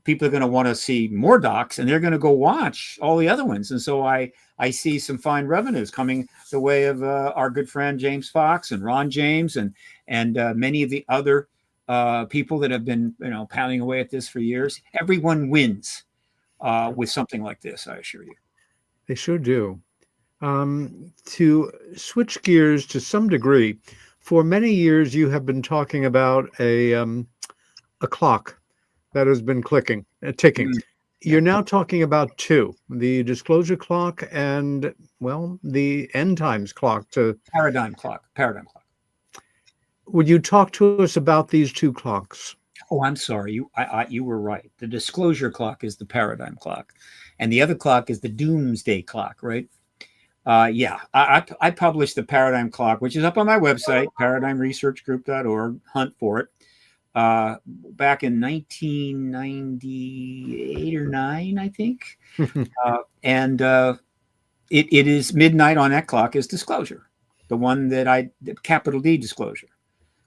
people are going to want to see more docs, and they're going to go watch all the other ones. And so I see some fine revenues coming the way of our good friend James Fox and Ron James and many of the other people that have been pounding away at this for years. Everyone wins with something like this, I assure you. They sure do. To switch gears to some degree, for many years you have been talking about a clock that has been ticking. You're now talking about two: the disclosure clock and, well, the end times clock. Paradigm clock. Would you talk to us about these two clocks? Oh, I'm sorry. You were right. The disclosure clock is the paradigm clock, and the other clock is the doomsday clock, right? I published the paradigm clock, which is up on my website, paradigmresearchgroup.org. Hunt for it. Back in 1998 or 9, I think. It is midnight on that clock is disclosure. The one that capital D disclosure.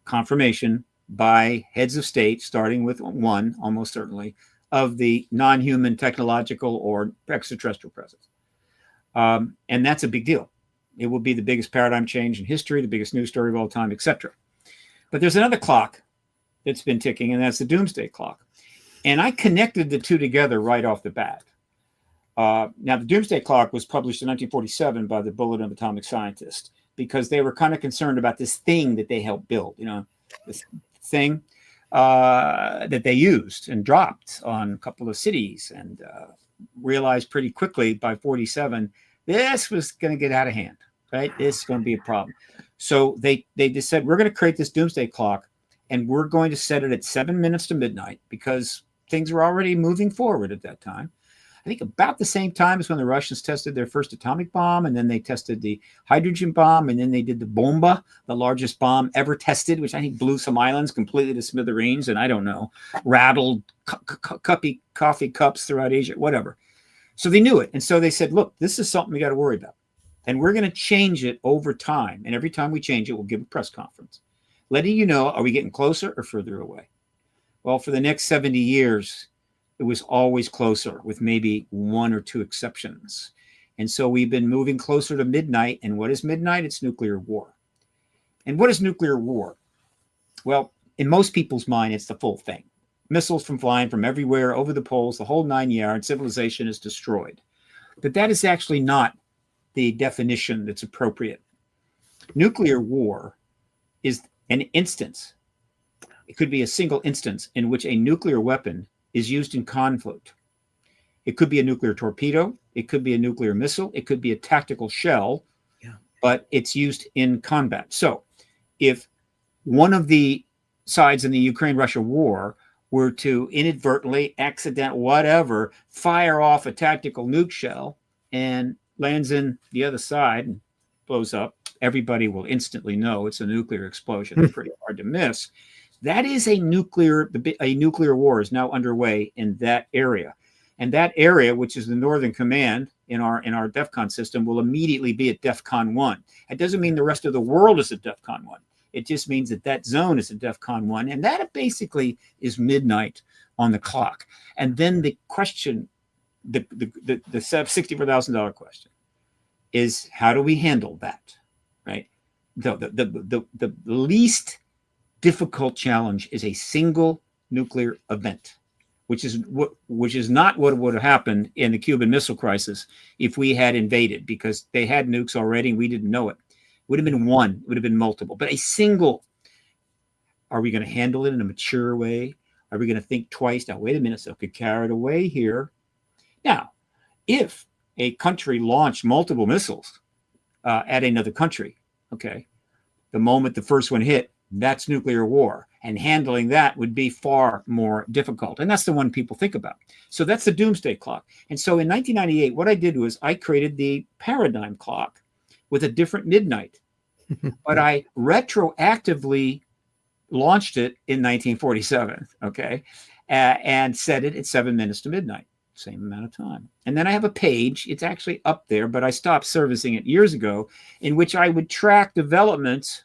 Confirmation by heads of state, starting with one, almost certainly, of the non-human technological or extraterrestrial presence. And that's a big deal. It will be the biggest paradigm change in history, the biggest news story of all time, etc. But there's another clock that's been ticking, and that's the doomsday clock. And I connected the two together right off the bat. Now, the Doomsday Clock was published in 1947 by the Bulletin of Atomic Scientists because they were kind of concerned about this thing that they helped build, this thing that they used and dropped on a couple of cities, and realized pretty quickly by 47, this was going to get out of hand, right? This is going to be a problem. So they just said, we're going to create this Doomsday Clock, and we're going to set it at 7 minutes to midnight because things were already moving forward at that time. I think about the same time as when the Russians tested their first atomic bomb, and then they tested the hydrogen bomb, and then they did the bomba, the largest bomb ever tested, which I think blew some islands completely to smithereens, and I don't know, rattled coffee cups throughout Asia, whatever. So they knew it. And so they said, look, this is something we got to worry about. And we're going to change it over time. And every time we change it, we'll give a press conference, letting you know, are we getting closer or further away? Well, for the next 70 years, it was always closer, with maybe one or two exceptions. And so we've been moving closer to midnight. And what is midnight? It's nuclear war. And what is nuclear war? Well, in most people's mind, it's the full thing. Missiles from flying from everywhere, over the poles, the whole 9 yards, civilization is destroyed. But that is actually not the definition that's appropriate. Nuclear war is an instance. It could be a single instance in which a nuclear weapon is used in conflict. It could be a nuclear torpedo. It could be a nuclear missile. It could be a tactical shell, but it's used in combat. So if one of the sides in the Ukraine-Russia war were to inadvertently, whatever, fire off a tactical nuke shell and lands in the other side and blows up, everybody will instantly know it's a nuclear explosion. It's pretty hard to miss. That is a nuclear war is now underway in that area. And that area, which is the Northern Command in our DEFCON system, will immediately be at DEFCON 1. It doesn't mean the rest of the world is at DEFCON 1. It just means that zone is at DEFCON 1. And that basically is midnight on the clock. And then the question, the $64,000 question is, how do we handle that, right? The least difficult challenge is a single nuclear event, which is not what would have happened in the Cuban Missile Crisis if we had invaded, because they had nukes already and we didn't know it. It would have been one, it would have been multiple, but a single. Are we going to handle it in a mature way? Are we going to think twice? Now, wait a minute, so get carried away here. Now, if a country launched multiple missiles at another country, okay, the moment the first one hit, that's nuclear war. And handling that would be far more difficult. And that's the one people think about. So that's the Doomsday Clock. And so in 1998, what I did was I created the paradigm clock with a different midnight. But I retroactively launched it in 1947, okay, and set it at 7 minutes to midnight. Same amount of time. And then I have a page, it's actually up there, but I stopped servicing it years ago, in which I would track developments.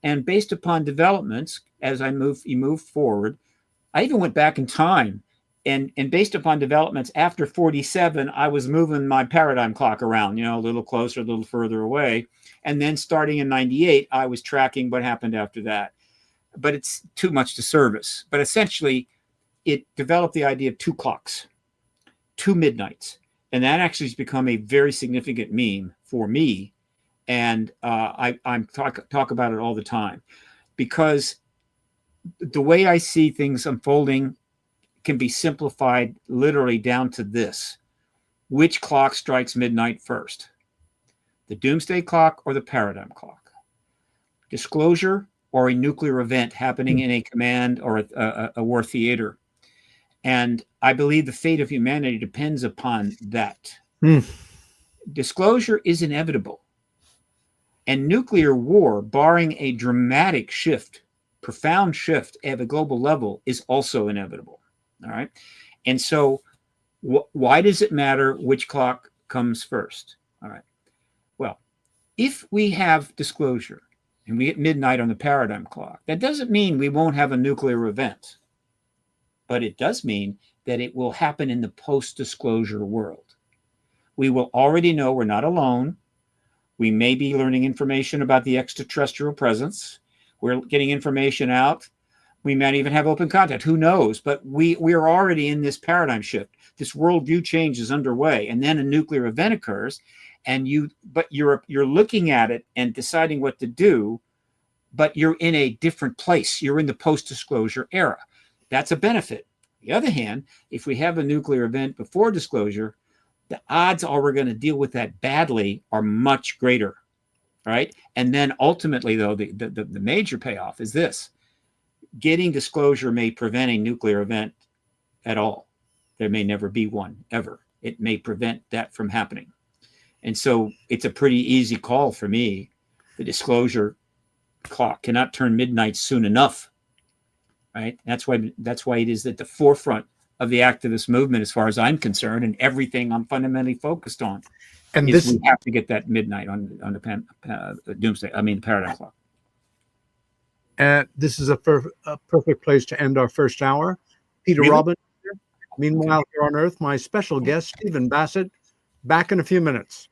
And based upon developments, as you move forward, I even went back in time. And based upon developments after 47, I was moving my paradigm clock around, a little closer, a little further away. And then starting in 98, I was tracking what happened after that. But it's too much to service. But essentially, it developed the idea of two clocks, two midnights. And that actually has become a very significant meme for me. And I talk about it all the time, because the way I see things unfolding can be simplified literally down to this. Which clock strikes midnight first? The Doomsday Clock or the paradigm clock? Disclosure or a nuclear event happening in a command or a war theater? And I believe the fate of humanity depends upon that. Disclosure is inevitable. And nuclear war, barring a dramatic shift, profound shift at a global level, is also inevitable. All right. And so why does it matter which clock comes first? All right. Well, if we have disclosure and we hit midnight on the paradigm clock, that doesn't mean we won't have a nuclear event. But it does mean that it will happen in the post-disclosure world. We will already know we're not alone. We may be learning information about the extraterrestrial presence. We're getting information out We might even have open contact. Who knows? But we are already in this paradigm shift. This worldview change is underway, and then a nuclear event occurs, and you're looking at it and deciding what to do, but you're in a different place. You're in the post-disclosure era. That's a benefit. On the other hand, if we have a nuclear event before disclosure, the odds are we're going to deal with that badly are much greater, right? And then ultimately, though, the major payoff is this. Getting disclosure may prevent a nuclear event at all. There may never be one, ever. It may prevent that from happening. And so it's a pretty easy call for me. The disclosure clock cannot turn midnight soon enough, right? That's why it is at the forefront of the activist movement, as far as I'm concerned, and everything I'm fundamentally focused on. And we have to get that midnight on the doomsday. I mean, the paradigm clock. This is a perfect place to end our first hour. Peter Robbins here. Meanwhile, here on Earth, my special guest, Stephen Bassett, back in a few minutes.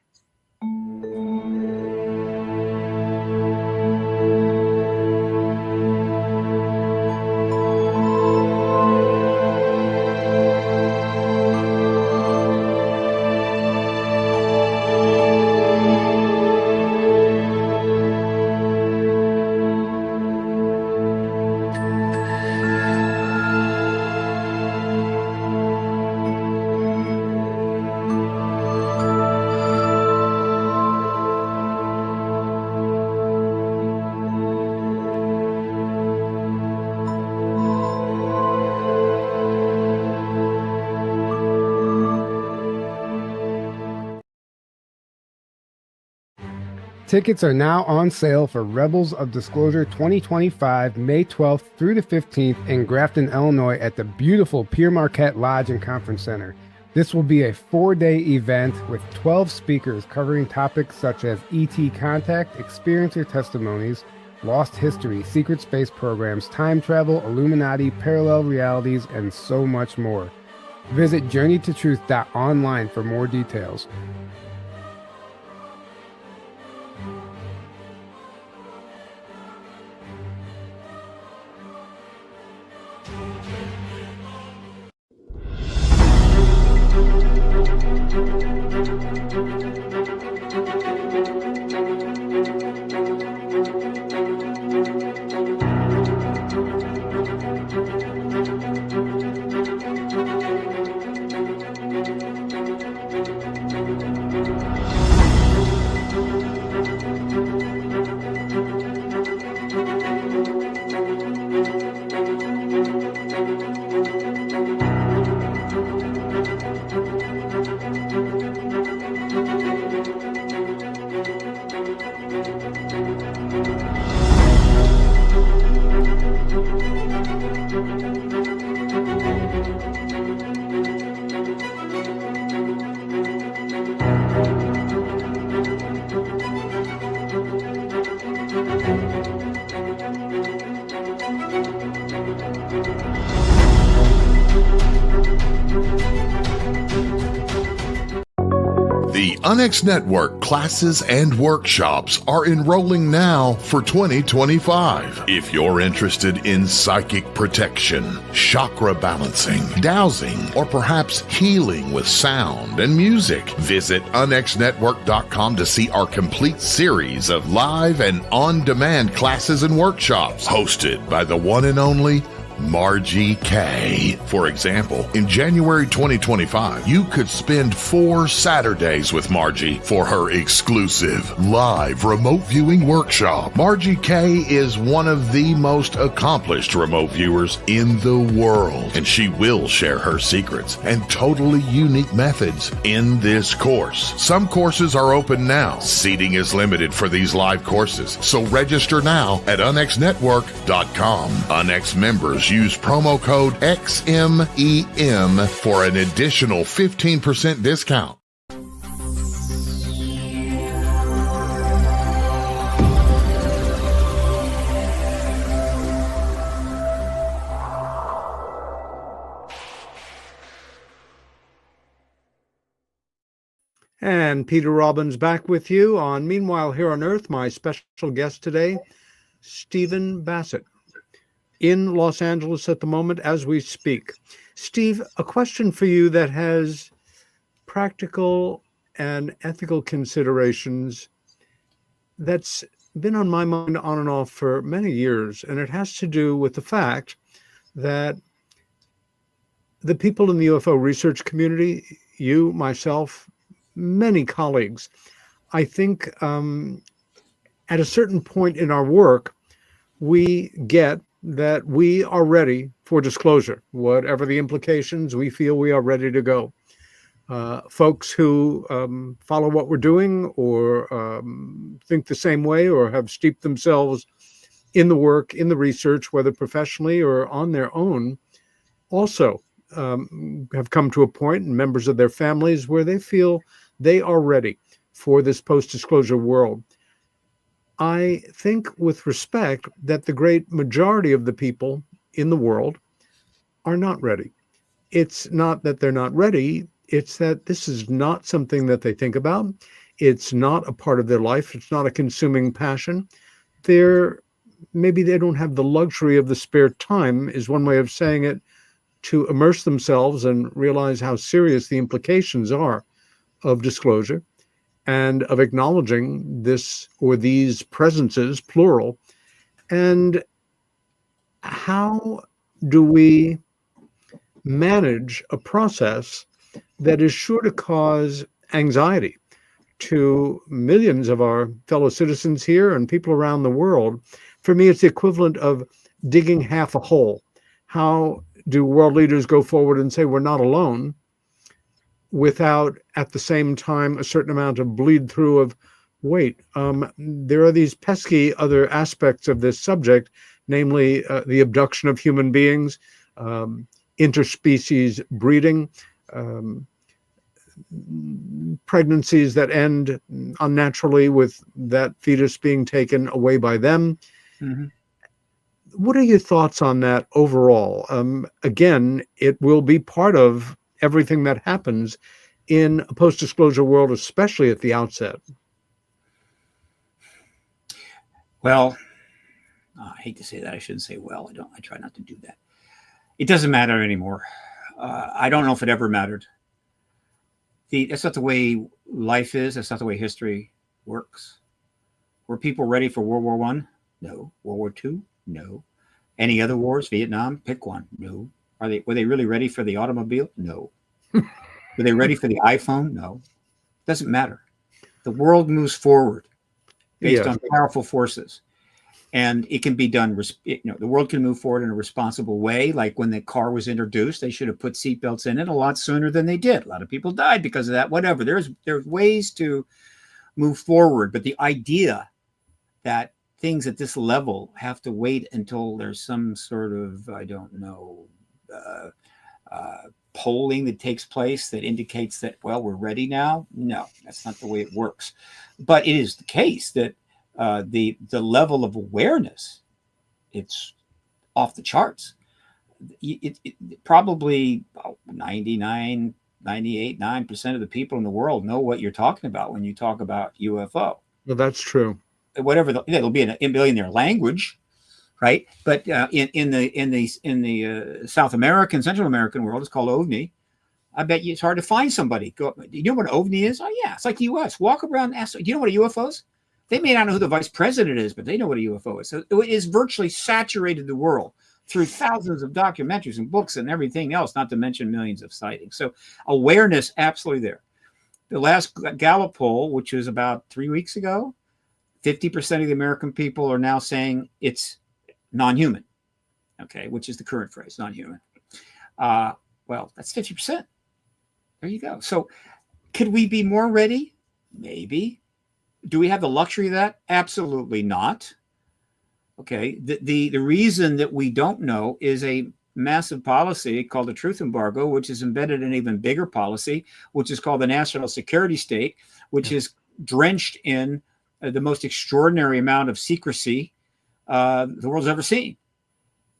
Tickets are now on sale for Rebels of Disclosure 2025, May 12th through the 15th in Grafton, Illinois at the beautiful Pierre Marquette Lodge and Conference Center. This will be a 4-day event with 12 speakers covering topics such as ET contact, experiencer testimonies, lost history, secret space programs, time travel, Illuminati, parallel realities, and so much more. Visit journeytotruth.online for more details. The UNX Network classes and workshops are enrolling now for 2025. If you're interested in psychic protection, chakra balancing, dowsing, or perhaps healing with sound and music, visit unxnetwork.com to see our complete series of live and on-demand classes and workshops hosted by the one and only Margie K. For example, in January 2025, you could spend 4 Saturdays with Margie for her exclusive live remote viewing workshop. Margie K is one of the most accomplished remote viewers in the world, and she will share her secrets and totally unique methods in this course. Some courses are open now. Seating is limited for these live courses, so register now at unxnetwork.com. UNX members use promo code XMEM for an additional 15% discount. And Peter Robbins back with you on Meanwhile Here on Earth. My special guest today, Stephen Bassett. in Los Angeles at the moment as we speak. Steve, a question for you that has practical and ethical considerations that's been on my mind on and off for many years, and it has to do with the fact that the people in the UFO research community, you, myself, many colleagues, I think at a certain point in our work, we get that we are ready for disclosure, whatever the implications, we feel we are ready to go. Folks who follow what we're doing or think the same way or have steeped themselves in the work, in the research, whether professionally or on their own, also have come to a point, and members of their families, where they feel they are ready for this post-disclosure world. I think, with respect, that the great majority of the people in the world are not ready. It's not that they're not ready, it's that this is not something that they think about. It's not a part of their life. It's not a consuming passion. Maybe they don't have the luxury of the spare time, is one way of saying it, to immerse themselves and realize how serious the implications are of disclosure and of acknowledging this or these presences, plural. And how do we manage a process that is sure to cause anxiety to millions of our fellow citizens here and people around the world? For me, it's the equivalent of digging half a hole. How do world leaders go forward and say we're not alone without at the same time a certain amount of bleed through of, wait, there are these pesky other aspects of this subject, namely the abduction of human beings, interspecies breeding, pregnancies that end unnaturally with that fetus being taken away by them. Mm-hmm. What are your thoughts on that overall? Again, it will be part of everything that happens in a post-disclosure world, especially at the outset. Well, I hate to say that. I shouldn't say well. I try not to do that. It doesn't matter anymore. I don't know if it ever mattered. That's not the way life is. That's not the way history works. Were people ready for World War I? No. World War II? No. Any other wars? Vietnam? Pick one. No. Were they really ready for the automobile? No. Were they ready for the iPhone? No. Doesn't matter. The world moves forward based on powerful forces. And it can be done, the world can move forward in a responsible way. Like when the car was introduced, they should have put seatbelts in it a lot sooner than they did. A lot of people died because of that, whatever. There's ways to move forward. But the idea that things at this level have to wait until there's some sort of, I don't know, polling that takes place that indicates that, well, we're ready now. No, that's not the way it works. But it is the case that the level of awareness, it's off the charts. It probably 99, 98, 9% of the people in the world know what you're talking about when you talk about UFO. Well, that's true. Whatever it'll be in their language, right? But in the South American, Central American world, it's called OVNI. I bet you it's hard to find somebody. Do you know what an OVNI is? Oh yeah, it's like the U.S. Walk around and ask. Do you know what a UFO is? They may not know who the vice president is, but they know what a UFO is. So it is virtually saturated the world through thousands of documentaries and books and everything else, not to mention millions of sightings. So awareness, absolutely there. The last Gallup poll, which was about 3 weeks ago, 50% of the American people are now saying it's non-human, okay, which is the current phrase, non-human. Well, that's 50%. There you go. So could we be more ready? Maybe. Do we have the luxury of that? Absolutely not. Okay. The reason that we don't know is a massive policy called the truth embargo, which is embedded in an even bigger policy, which is called the national security state, which is drenched in the most extraordinary amount of secrecy the world's ever seen,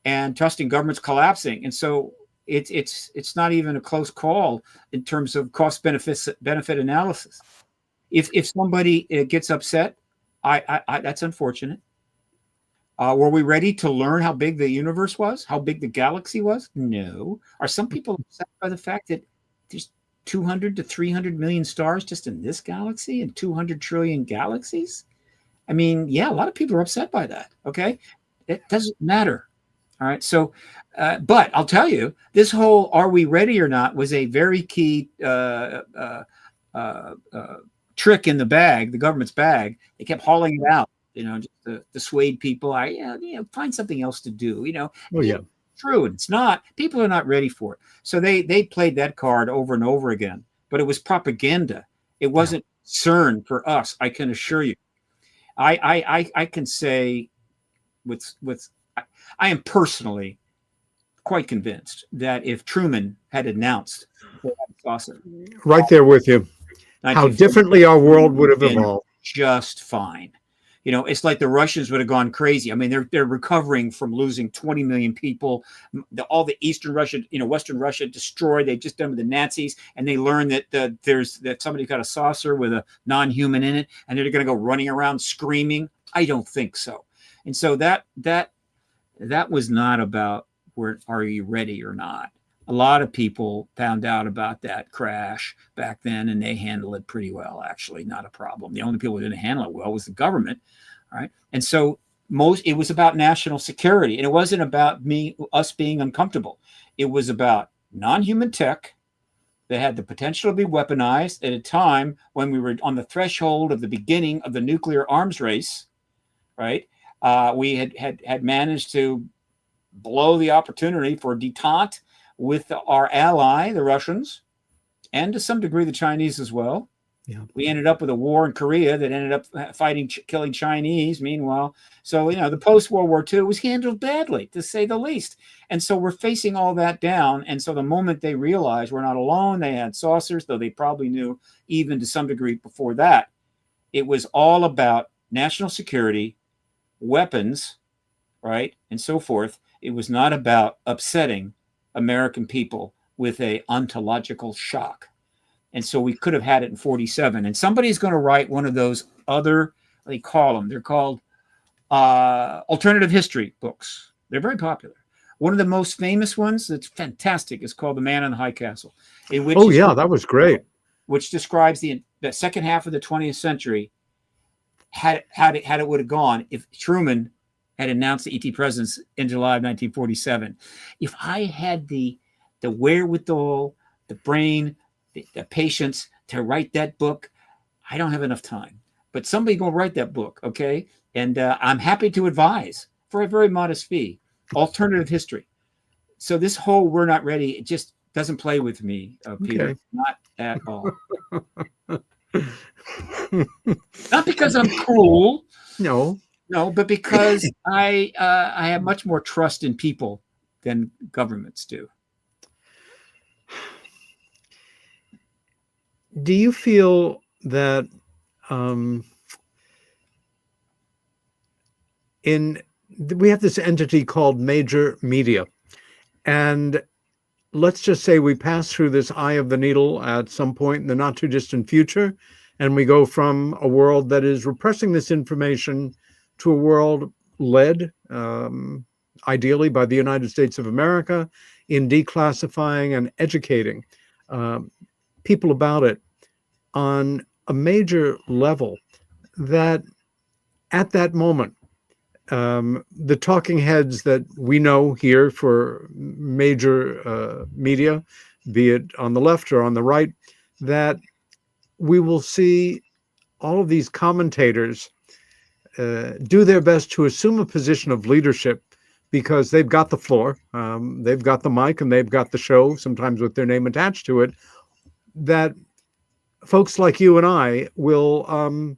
and trusting governments collapsing. And so it's not even a close call in terms of cost benefit analysis. If somebody gets upset, I that's unfortunate. Were we ready to learn how big the universe was? How big the galaxy was? No. Are some people upset by the fact that there's 200 to 300 million stars just in this galaxy and 200 trillion galaxies? I mean, yeah, a lot of people are upset by that. Okay. It doesn't matter. All right. So, but I'll tell you, this whole "are we ready or not" was a very key trick in the bag, the government's bag. They kept hauling it out, just to dissuade people. Find something else to do. Oh yeah. True, and it's not. People are not ready for it. So they played that card over and over again. But it was propaganda. It wasn't CERN for us. I can assure you. I can say I am personally quite convinced that if Truman had announced right there with you, how differently our world would have evolved. Just fine. It's like the Russians would have gone crazy. I mean, they're recovering from losing 20 million people. All the Eastern Russia, Western Russia destroyed. They've just done with the Nazis, and they learned that somebody got a saucer with a non-human in it, and they're going to go running around screaming. I don't think so. And so that was not about are you ready or not. A lot of people found out about that crash back then, and they handled it pretty well, actually, not a problem. The only people who didn't handle it well was the government, right? And so it was about national security, and it wasn't about us being uncomfortable. It was about non-human tech that had the potential to be weaponized at a time when we were on the threshold of the beginning of the nuclear arms race, right? We had managed to blow the opportunity for detente with our ally, the Russians, and to some degree the Chinese as well. Yeah. We ended up with a war in Korea that ended up killing Chinese. Meanwhile, so the post-World War II was handled badly, to say the least. And so we're facing all that down. And so the moment they realized we're not alone, they had saucers, though they probably knew even to some degree before that. It was all about national security, weapons, right, and so forth. It was not about upsetting American people with a ontological shock. And so we could have had it in 47. And somebody's going to write one of those other, they're called alternative history books. They're very popular. One of the most famous ones that's fantastic is called The Man in the High Castle. That was great. Which describes the second half of the 20th century, had it would have gone if Truman had announced the ET presence in July of 1947. If I had the wherewithal, the brain, the patience to write that book, I don't have enough time. But somebody go write that book, okay? And I'm happy to advise for a very modest fee. Alternative history. So this whole "we're not ready," it just doesn't play with me, Peter. Okay. Not at all. Not because I'm cruel. No, but because I have much more trust in people than governments do. Do you feel that we have this entity called major media, and let's just say we pass through this eye of the needle at some point in the not too distant future, and we go from a world that is repressing this information to a world led, ideally by the United States of America, in declassifying and educating people about it on a major level, that at that moment, the talking heads that we know here for major media, be it on the left or on the right, that we will see all of these commentators do their best to assume a position of leadership because they've got the floor, they've got the mic, and they've got the show, sometimes with their name attached to it, that folks like you and I will,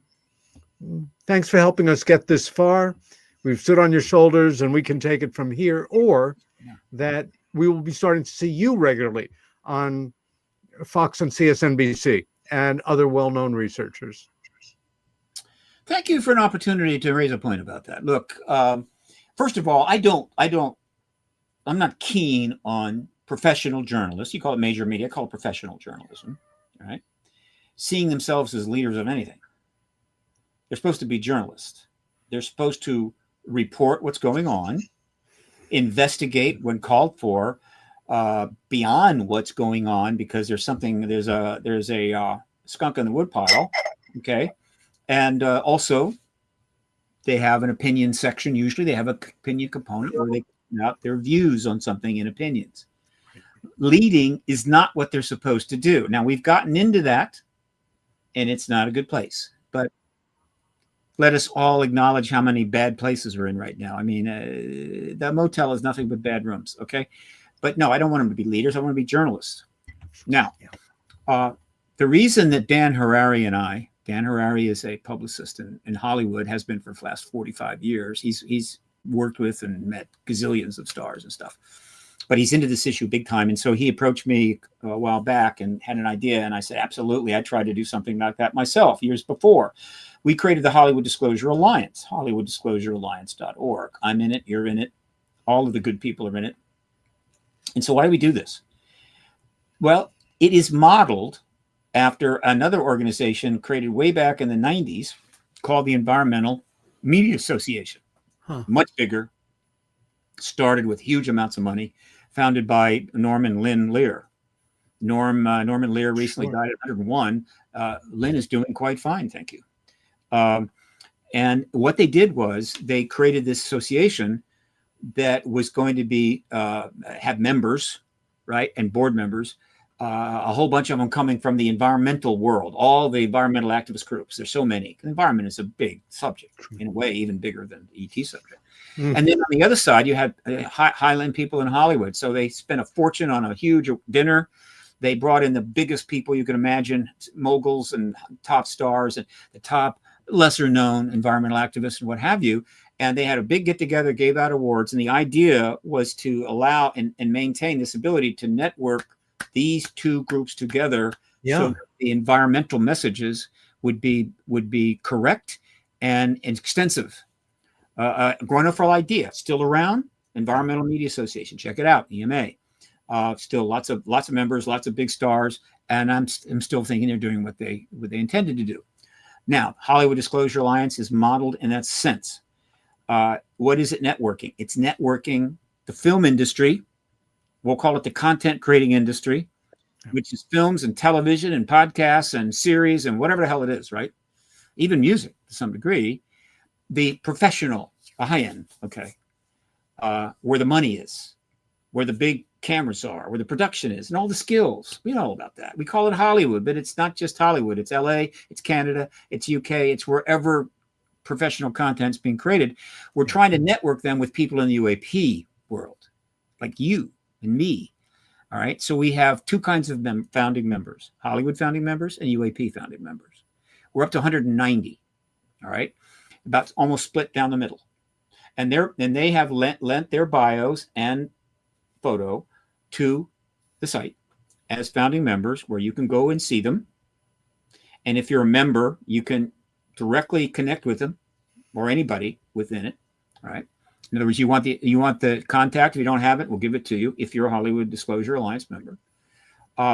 thanks for helping us get this far. We've stood on your shoulders and we can take it from here, or that we will be starting to see you regularly on Fox and CSNBC and other well-known researchers. Thank you for an opportunity to raise a point about that. Look, first of all, I'm not keen on professional journalists. You call it major media, I call it professional journalism, all right? Seeing themselves as leaders of anything. They're supposed to be journalists. They're supposed to report what's going on, investigate when called for, beyond what's going on, because there's a skunk in the woodpile. Okay. And also they have an opinion section. Usually they have an opinion component where they put out their views on something in opinions. Leading is not what they're supposed to do. Now, we've gotten into that, and it's not a good place. But let us all acknowledge how many bad places we're in right now. I mean, the motel is nothing but bad rooms, okay? But no, I don't want them to be leaders. I want to be journalists. Now, the reason that Dan Harari is a publicist in Hollywood, has been for the last 45 years. He's worked with and met gazillions of stars and stuff. But he's into this issue big time. And so he approached me a while back and had an idea. And I said, absolutely. I tried to do something like that myself years before. We created the Hollywood Disclosure Alliance, HollywoodDisclosureAlliance.org. I'm in it. You're in it. All of the good people are in it. And so why do we do this? Well, it is modeled after another organization created way back in the 90s called the Environmental Media Association. Much bigger, started with huge amounts of money, founded by Norman Lynn Lear. Norman Lear recently died at 101. Lynn is doing quite fine, thank you. And what they did was they created this association that was going to be have members, right, and board members, a whole bunch of them coming from the environmental world, all the environmental activist groups. There's so many. The environment is a big subject, in a way, even bigger than the ET subject. And then on the other side, you had high-end people in Hollywood. So they spent a fortune on a huge dinner. They brought in the biggest people you can imagine, moguls and top stars and the top lesser-known environmental activists and what have you. And they had a big get-together, gave out awards. And the idea was to allow and maintain this ability to network these two groups together, so that the environmental messages would be correct and extensive. Wonderful idea. Still around. Environmental Media Association. Check it out. EMA. Still lots of members, lots of big stars, and I'm still thinking they're doing what they intended to do. Now, Hollywood Disclosure Alliance is modeled in that sense. What is it networking? It's networking the film industry. We'll call it the content creating industry, which is films and television and podcasts and series and whatever the hell it is, right? Even music to some degree. The professional, the high end, okay, where the money is, where the big cameras are, where the production is, and all the skills. We know all about that. We call it Hollywood, but it's not just Hollywood. It's LA, it's Canada, it's UK, it's wherever professional content's being created. We're trying to network them with people in the UAP world, like you and me. All right. So we have two kinds of founding members, Hollywood founding members and UAP founding members. We're up to 190. All right. About almost split down the middle. And they have lent their bios and photo to the site as founding members, where you can go and see them. And if you're a member, you can directly connect with them or anybody within it. All right. In other words, you want the contact. If you don't have it, we'll give it to you if you're a Hollywood Disclosure Alliance member,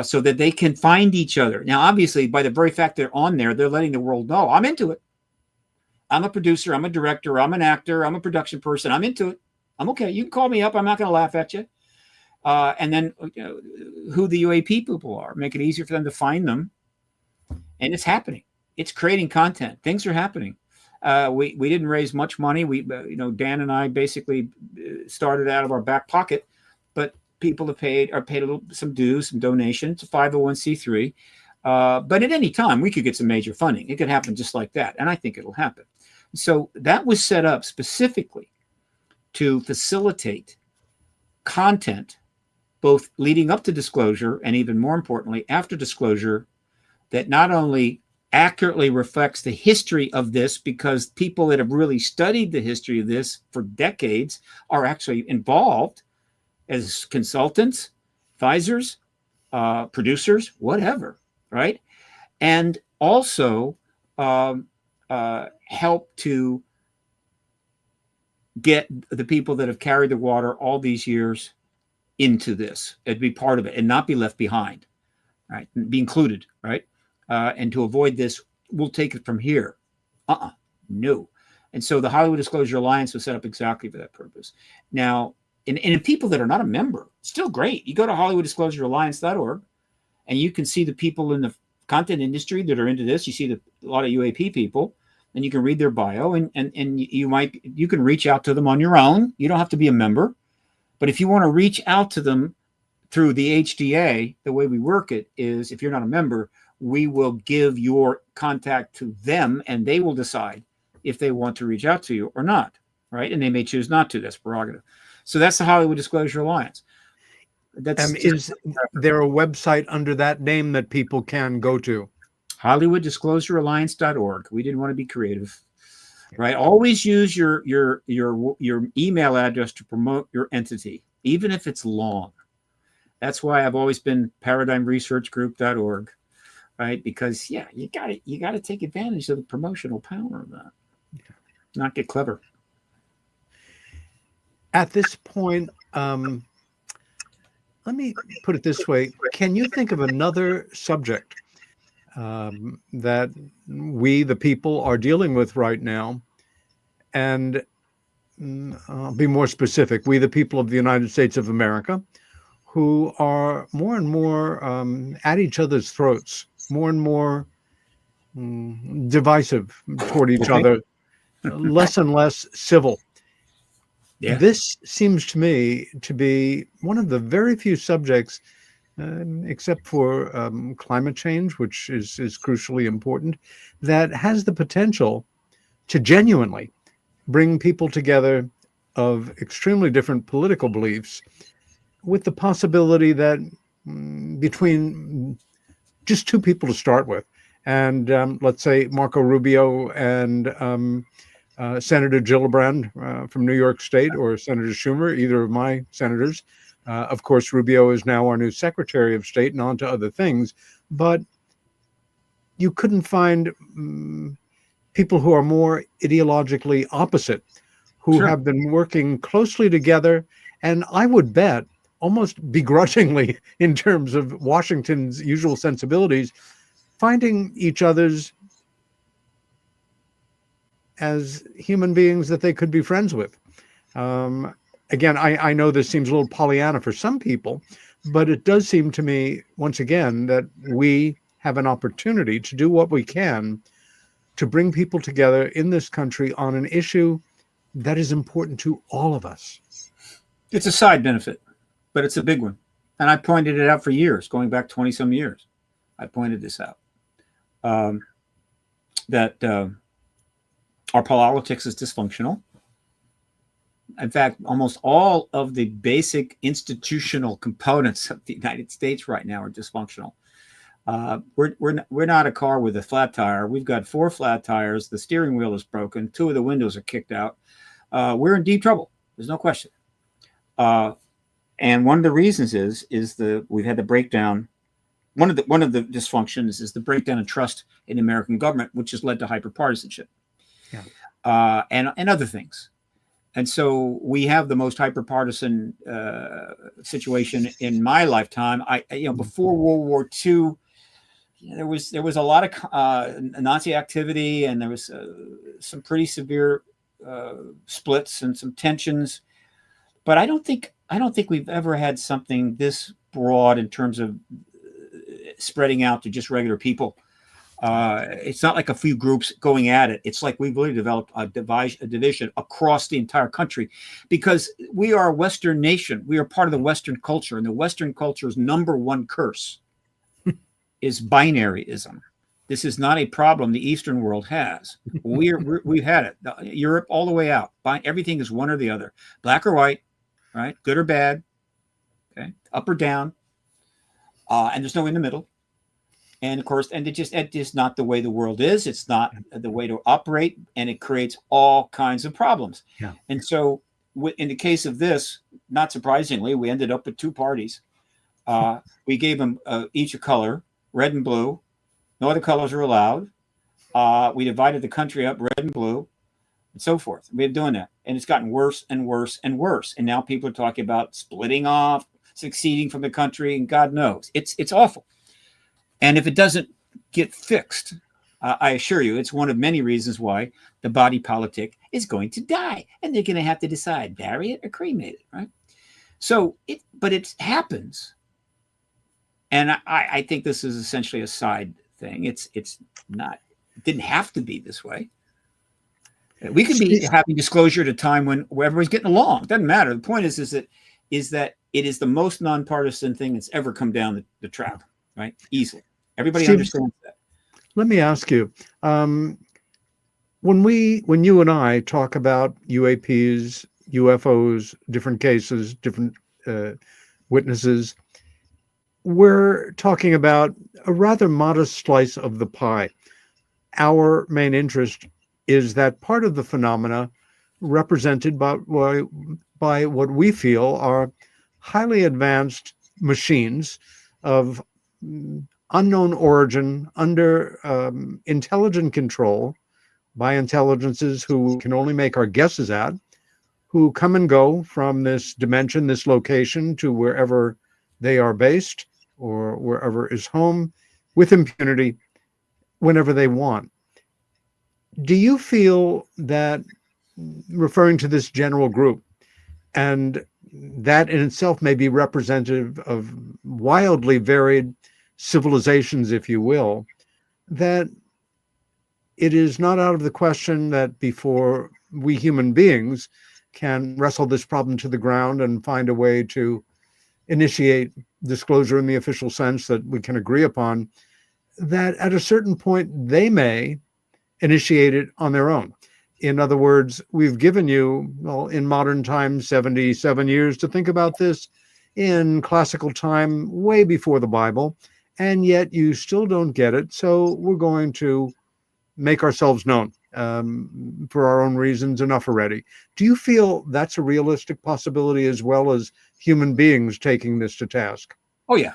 so that they can find each other. Now, obviously, by the very fact they're on there, they're letting the world know, I'm into it. I'm a producer. I'm a director. I'm an actor. I'm a production person. I'm into it. I'm okay. You can call me up. I'm not going to laugh at you. And then who the UAP people are, make it easier for them to find them. And it's happening. It's creating content. Things are happening. We didn't raise much money. Dan and I basically started out of our back pocket, but people have paid some dues, some donations, 501c3. But at any time, we could get some major funding. It could happen just like that. And I think it'll happen. So that was set up specifically to facilitate content, both leading up to disclosure and even more importantly, after disclosure, that not only accurately reflects the history of this, because people that have really studied the history of this for decades are actually involved as consultants, advisors, producers, whatever, right? And also help to get the people that have carried the water all these years into this and be part of it and not be left behind, right? And be included, right? And to avoid this, we'll take it from here. No. And so the Hollywood Disclosure Alliance was set up exactly for that purpose. Now, and people that are not a member, still great. You go to HollywoodDisclosureAlliance.org, and you can see the people in the content industry that are into this. You see a lot of UAP people, and you can read their bio, and you can reach out to them on your own. You don't have to be a member, but if you want to reach out to them through the HDA, the way we work it is, if you're not a member, we will give your contact to them, and they will decide if they want to reach out to you or not, right? And they may choose not to. That's prerogative. So that's the Hollywood Disclosure Alliance. Is there a website under that name that people can go to? HollywoodDisclosureAlliance.org. We didn't want to be creative, right? Always use your email address to promote your entity, even if it's long. That's why I've always been ParadigmResearchGroup.org, right? Because you got to take advantage of the promotional power of that. Not get clever. At this point, let me put it this way. Can you think of another subject that we, the people, are dealing with right now? And I'll be more specific. We, the people of the United States of America, who are more and more at each other's throats, more and more divisive toward each other, less and less civil. Yeah. This seems to me to be one of the very few subjects, except for climate change, which is crucially important, that has the potential to genuinely bring people together of extremely different political beliefs, with the possibility that between just two people to start with, and let's say Marco Rubio and Senator Gillibrand from New York State, or Senator Schumer, either of my senators. Of course, Rubio is now our new Secretary of State and on to other things. But you couldn't find people who are more ideologically opposite, who Sure. have been working closely together, and I would bet almost begrudgingly in terms of Washington's usual sensibilities, finding each other's as human beings that they could be friends with. Again, I know this seems a little Pollyanna for some people, but it does seem to me, once again, that we have an opportunity to do what we can to bring people together in this country on an issue that is important to all of us. It's a side benefit, but it's a big one. And I pointed it out for years, going back 20 some years. I pointed this out, that our politics is dysfunctional. In fact, almost all of the basic institutional components of the United States right now are dysfunctional. We're not a car with a flat tire. We've got 4 flat tires. The steering wheel is broken. 2 of the windows are kicked out. We're in deep trouble. There's no question. And one of the reasons is we've had the breakdown. One of the dysfunctions is the breakdown in trust in the American government, which has led to hyperpartisanship. Yeah. And other things. And so we have the most hyperpartisan situation in my lifetime. Before World War II, there was a lot of Nazi activity, and there was some pretty severe splits and some tensions. But I don't think we've ever had something this broad in terms of spreading out to just regular people. It's not like a few groups going at it. It's like we've really developed a division across the entire country, because we are a Western nation. We are part of the Western culture, and the Western culture's number one curse is binaryism. This is not a problem the Eastern world has. We've had it. Europe all the way out. Everything is one or the other, black or white, right? Good or bad, okay, up or down, and there's no in the middle. And of course, it is not the way the world is. It's not the way to operate, and it creates all kinds of problems. Yeah. And so, in the case of this, not surprisingly, we ended up with 2 parties. We gave them each a color, red and blue. No other colors are allowed. We divided the country up, red and blue, and so forth. We've been doing that, and it's gotten worse and worse and worse. And now people are talking about splitting off, seceding from the country, and God knows, it's awful. And if it doesn't get fixed, I assure you, it's one of many reasons why the body politic is going to die, and they're going to have to decide bury it or cremate it, right? So but it happens, and I think this is essentially a side thing. It didn't have to be this way. We could be having disclosure at a time when everybody's getting along. It doesn't matter. The point is that it is the most nonpartisan thing that's ever come down the track, right? Easily. Everybody understands that. Let me ask you, when you and I talk about UAPs, UFOs, different cases, different witnesses, we're talking about a rather modest slice of the pie. Our main interest is that part of the phenomena represented by what we feel are highly advanced machines of unknown origin under intelligent control by intelligences who can only make our guesses at, who come and go from this dimension, this location, to wherever they are based or wherever is home with impunity whenever they want. Do you feel that, referring to this general group, and that in itself may be representative of wildly varied civilizations, if you will, that it is not out of the question that before we human beings can wrestle this problem to the ground and find a way to initiate disclosure in the official sense that we can agree upon, that at a certain point they may initiate it on their own? In other words, we've given you, well, in modern times, 77 years to think about this, in classical time, way before the Bible, and yet you still don't get it. So we're going to make ourselves known for our own reasons, enough already. Do you feel that's a realistic possibility, as well as human beings taking this to task? Oh, yeah.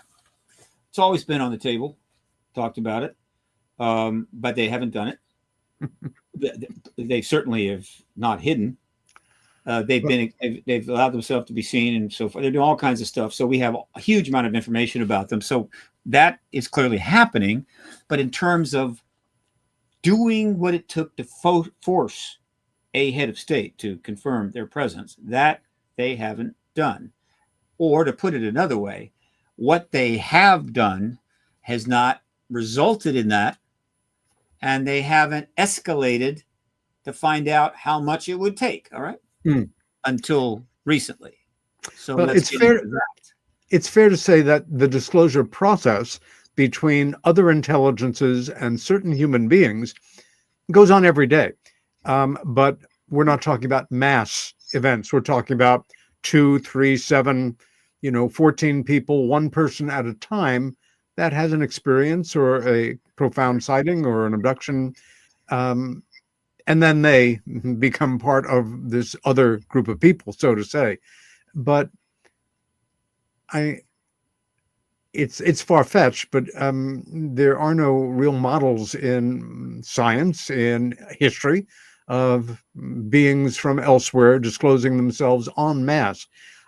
It's always been on the table, talked about it, but they haven't done it. They certainly have not hidden. They've allowed themselves to be seen and so forth. They're doing all kinds of stuff. So we have a huge amount of information about them. So that is clearly happening. But in terms of doing what it took to force a head of state to confirm their presence, that they haven't done. Or to put it another way, what they have done has not resulted in that, and they haven't escalated to find out how much it would take, all right? Until recently. So well, let's get into that. It's fair to say that the disclosure process between other intelligences and certain human beings goes on every day. But we're not talking about mass events. We're talking about 2, 3, 7, 14 people, one person at a time that has an experience or a profound sighting or an abduction. And then they become part of this other group of people, so to say. But it's far-fetched, but there are no real models in science, in history, of beings from elsewhere disclosing themselves en masse.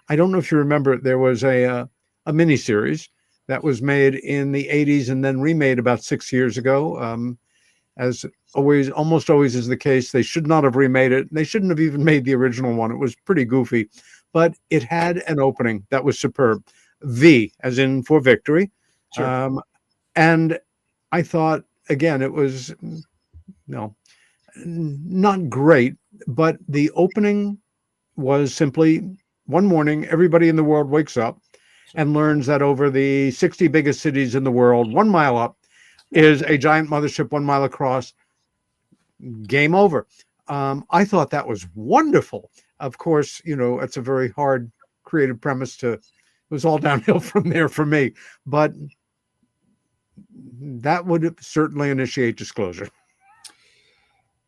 I don't know if you remember, there was a miniseries that was made in the 80s and then remade about 6 years ago. As always, almost always is the case, they should not have remade it. They shouldn't have even made the original one. It was pretty goofy, but it had an opening that was superb. V, as in for victory. Sure. And I thought, again, it was not great, but the opening was simply one morning, everybody in the world wakes up and learns that over the 60 biggest cities in the world, 1 mile up, is a giant mothership 1 mile across. Game over. I thought that was wonderful. Of course, it's a very hard creative premise it was all downhill from there for me, but that would certainly initiate disclosure.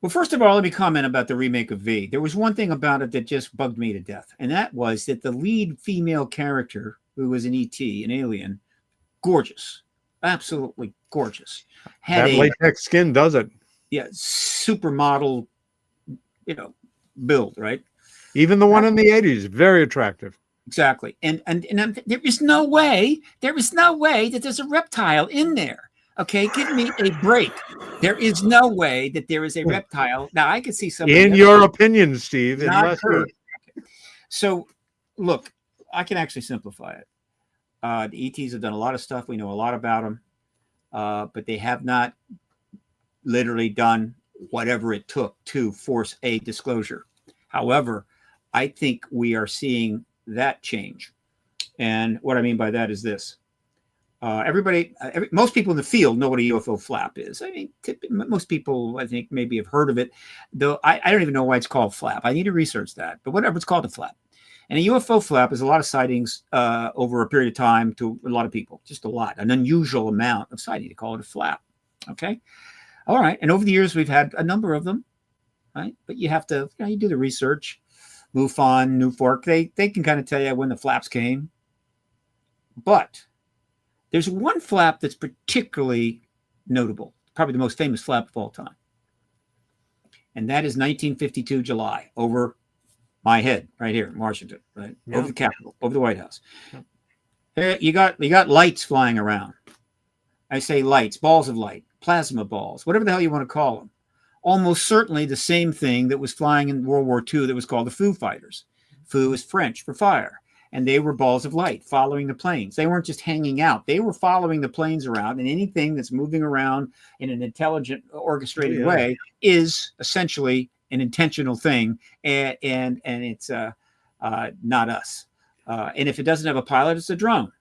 Well, first of all, let me comment about the remake of V. There was one thing about it that just bugged me to death, and that was that the lead female character, who was an ET, an alien, gorgeous, absolutely gorgeous. That latex skin does it. Yeah, supermodel, build, right? Even the one in the 80s, very attractive. Exactly. And there is no way that there's a reptile in there. Okay, give me a break. There is no way that there is a reptile. Now, I could see somebody. In your opinion, Steve, not heard. So, look, I can actually simplify it. The ETs have done a lot of stuff. We know a lot about them, but they have not literally done whatever it took to force a disclosure. However, I think we are seeing that change. And what I mean by that is this. Most people in the field know what a UFO flap is. I mean, most people, I think, maybe have heard of it, though I don't even know why it's called flap. I need to research that, but whatever, it's called a flap. And a UFO flap is a lot of sightings over a period of time to a lot of people, just a lot, an unusual amount of sighting. They call it a flap. Okay. All right. And over the years, we've had a number of them, right? But you have to, you do the research. MUFON, Newfork, they can kind of tell you when the flaps came. But there's one flap that's particularly notable, probably the most famous flap of all time. And that is 1952 July, over my head right here in Washington, right? Yeah. Over the Capitol, over the White House. Yeah. You got lights flying around. I say lights, balls of light, plasma balls, whatever the hell you want to call them. Almost certainly the same thing that was flying in World War II that was called the Foo Fighters. Foo is French for fire. And they were balls of light following the planes. They weren't just hanging out. They were following the planes around, and anything that's moving around in an intelligent, orchestrated way is essentially an intentional thing, and it's not us. And if it doesn't have a pilot, it's a drone.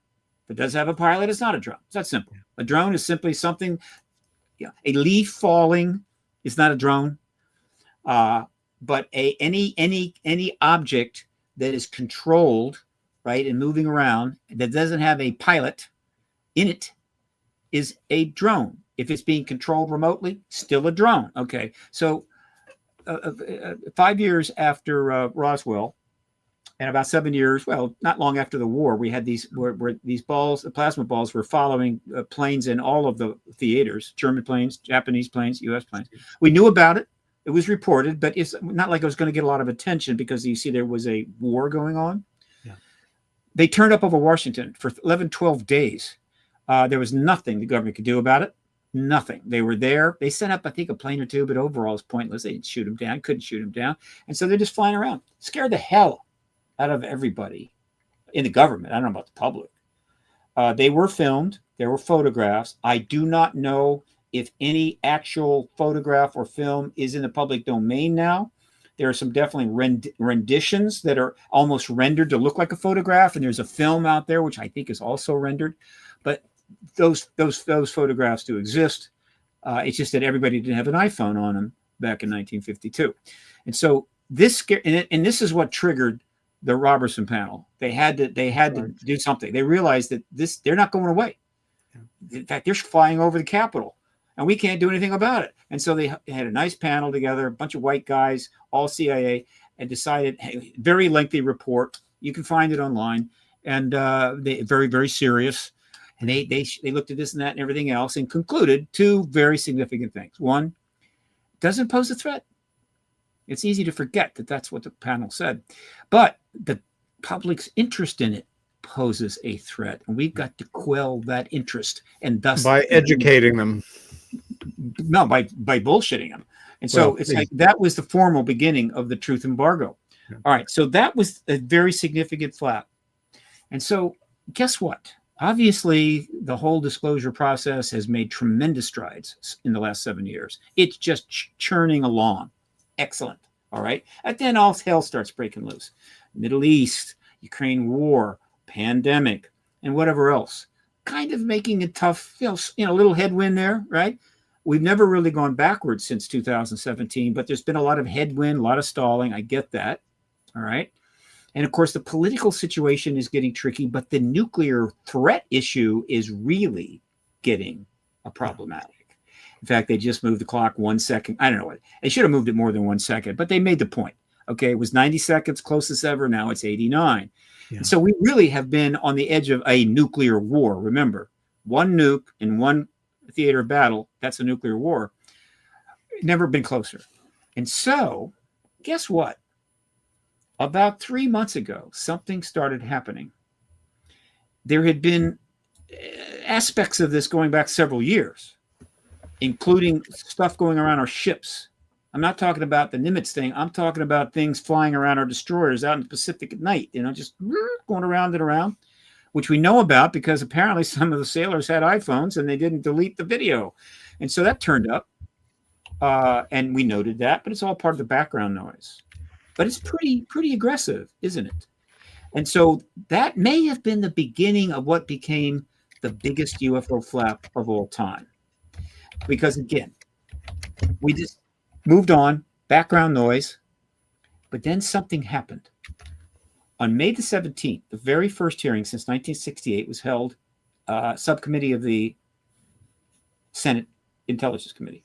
If it does have a pilot, it's not a drone. It's that simple. A drone is simply something, a leaf falling is not a drone, but any object that is controlled, right, and moving around that doesn't have a pilot in it is a drone. If it's being controlled remotely, still a drone. Okay, so 5 years after Roswell, and about 7 years, well, not long after the war, we had these where these balls, the plasma balls, were following planes in all of the theaters: German planes, Japanese planes, U.S. planes. We knew about it. It was reported, but it's not like it was going to get a lot of attention because you see there was a war going on. Yeah. They turned up over Washington for 11, 12 days. There was nothing the government could do about it. Nothing. They were there. They sent up, I think, a plane or two, but overall it's pointless. They didn't shoot them down, couldn't shoot them down. And so they're just flying around. Scared the hell out of everybody in the government. I don't know about the public. They were filmed. There were photographs. I do not know if any actual photograph or film is in the public domain now. There are some definitely renditions that are almost rendered to look like a photograph, and there's a film out there which I think is also rendered. But those photographs do exist. It's just that everybody didn't have an iPhone on them back in 1952, and so this and this is what triggered the Robertson panel. They had to do something. They realized that they're not going away. In fact, they're flying over the Capitol, and we can't do anything about it. And so they had a nice panel together, a bunch of white guys, all CIA, and decided, hey, very lengthy report. You can find it online, and they very, very serious. And they looked at this and that and everything else and concluded two very significant things. One, doesn't pose a threat. It's easy to forget that that's what the panel said. But the public's interest in it poses a threat. And we've got to quell that interest. And thus by educating them. No, by bullshitting them. And so it's like that was the formal beginning of the truth embargo. Yeah. All right. So that was a very significant flap. And so guess what? Obviously, the whole disclosure process has made tremendous strides in the last 7 years. It's just churning along. Excellent. All right. And then all hell starts breaking loose. Middle East, Ukraine war, pandemic, and whatever else. Kind of making it tough, little headwind there, right? We've never really gone backwards since 2017, but there's been a lot of headwind, a lot of stalling. I get that. All right. And of course, the political situation is getting tricky, but the nuclear threat issue is really getting problematic. In fact, they just moved the clock 1 second. I don't know what. They should have moved it more than 1 second, but they made the point. Okay, it was 90 seconds, closest ever. Now it's 89. Yeah. And so we really have been on the edge of a nuclear war. Remember, one nuke in one theater of battle, that's a nuclear war. Never been closer. And so, guess what? About 3 months ago, something started happening. There had been aspects of this going back several years. including stuff going around our ships. I'm not talking about the Nimitz thing. I'm talking about things flying around our destroyers out in the Pacific at night, just going around and around, which we know about because apparently some of the sailors had iPhones and they didn't delete the video. And so that turned up. And we noted that, but it's all part of the background noise. But it's pretty aggressive, isn't it? And so that may have been the beginning of what became the biggest UFO flap of all time. Because again, we just moved on, background noise, but then something happened. On May the 17th, the very first hearing since 1968 was held, subcommittee of the Senate Intelligence Committee.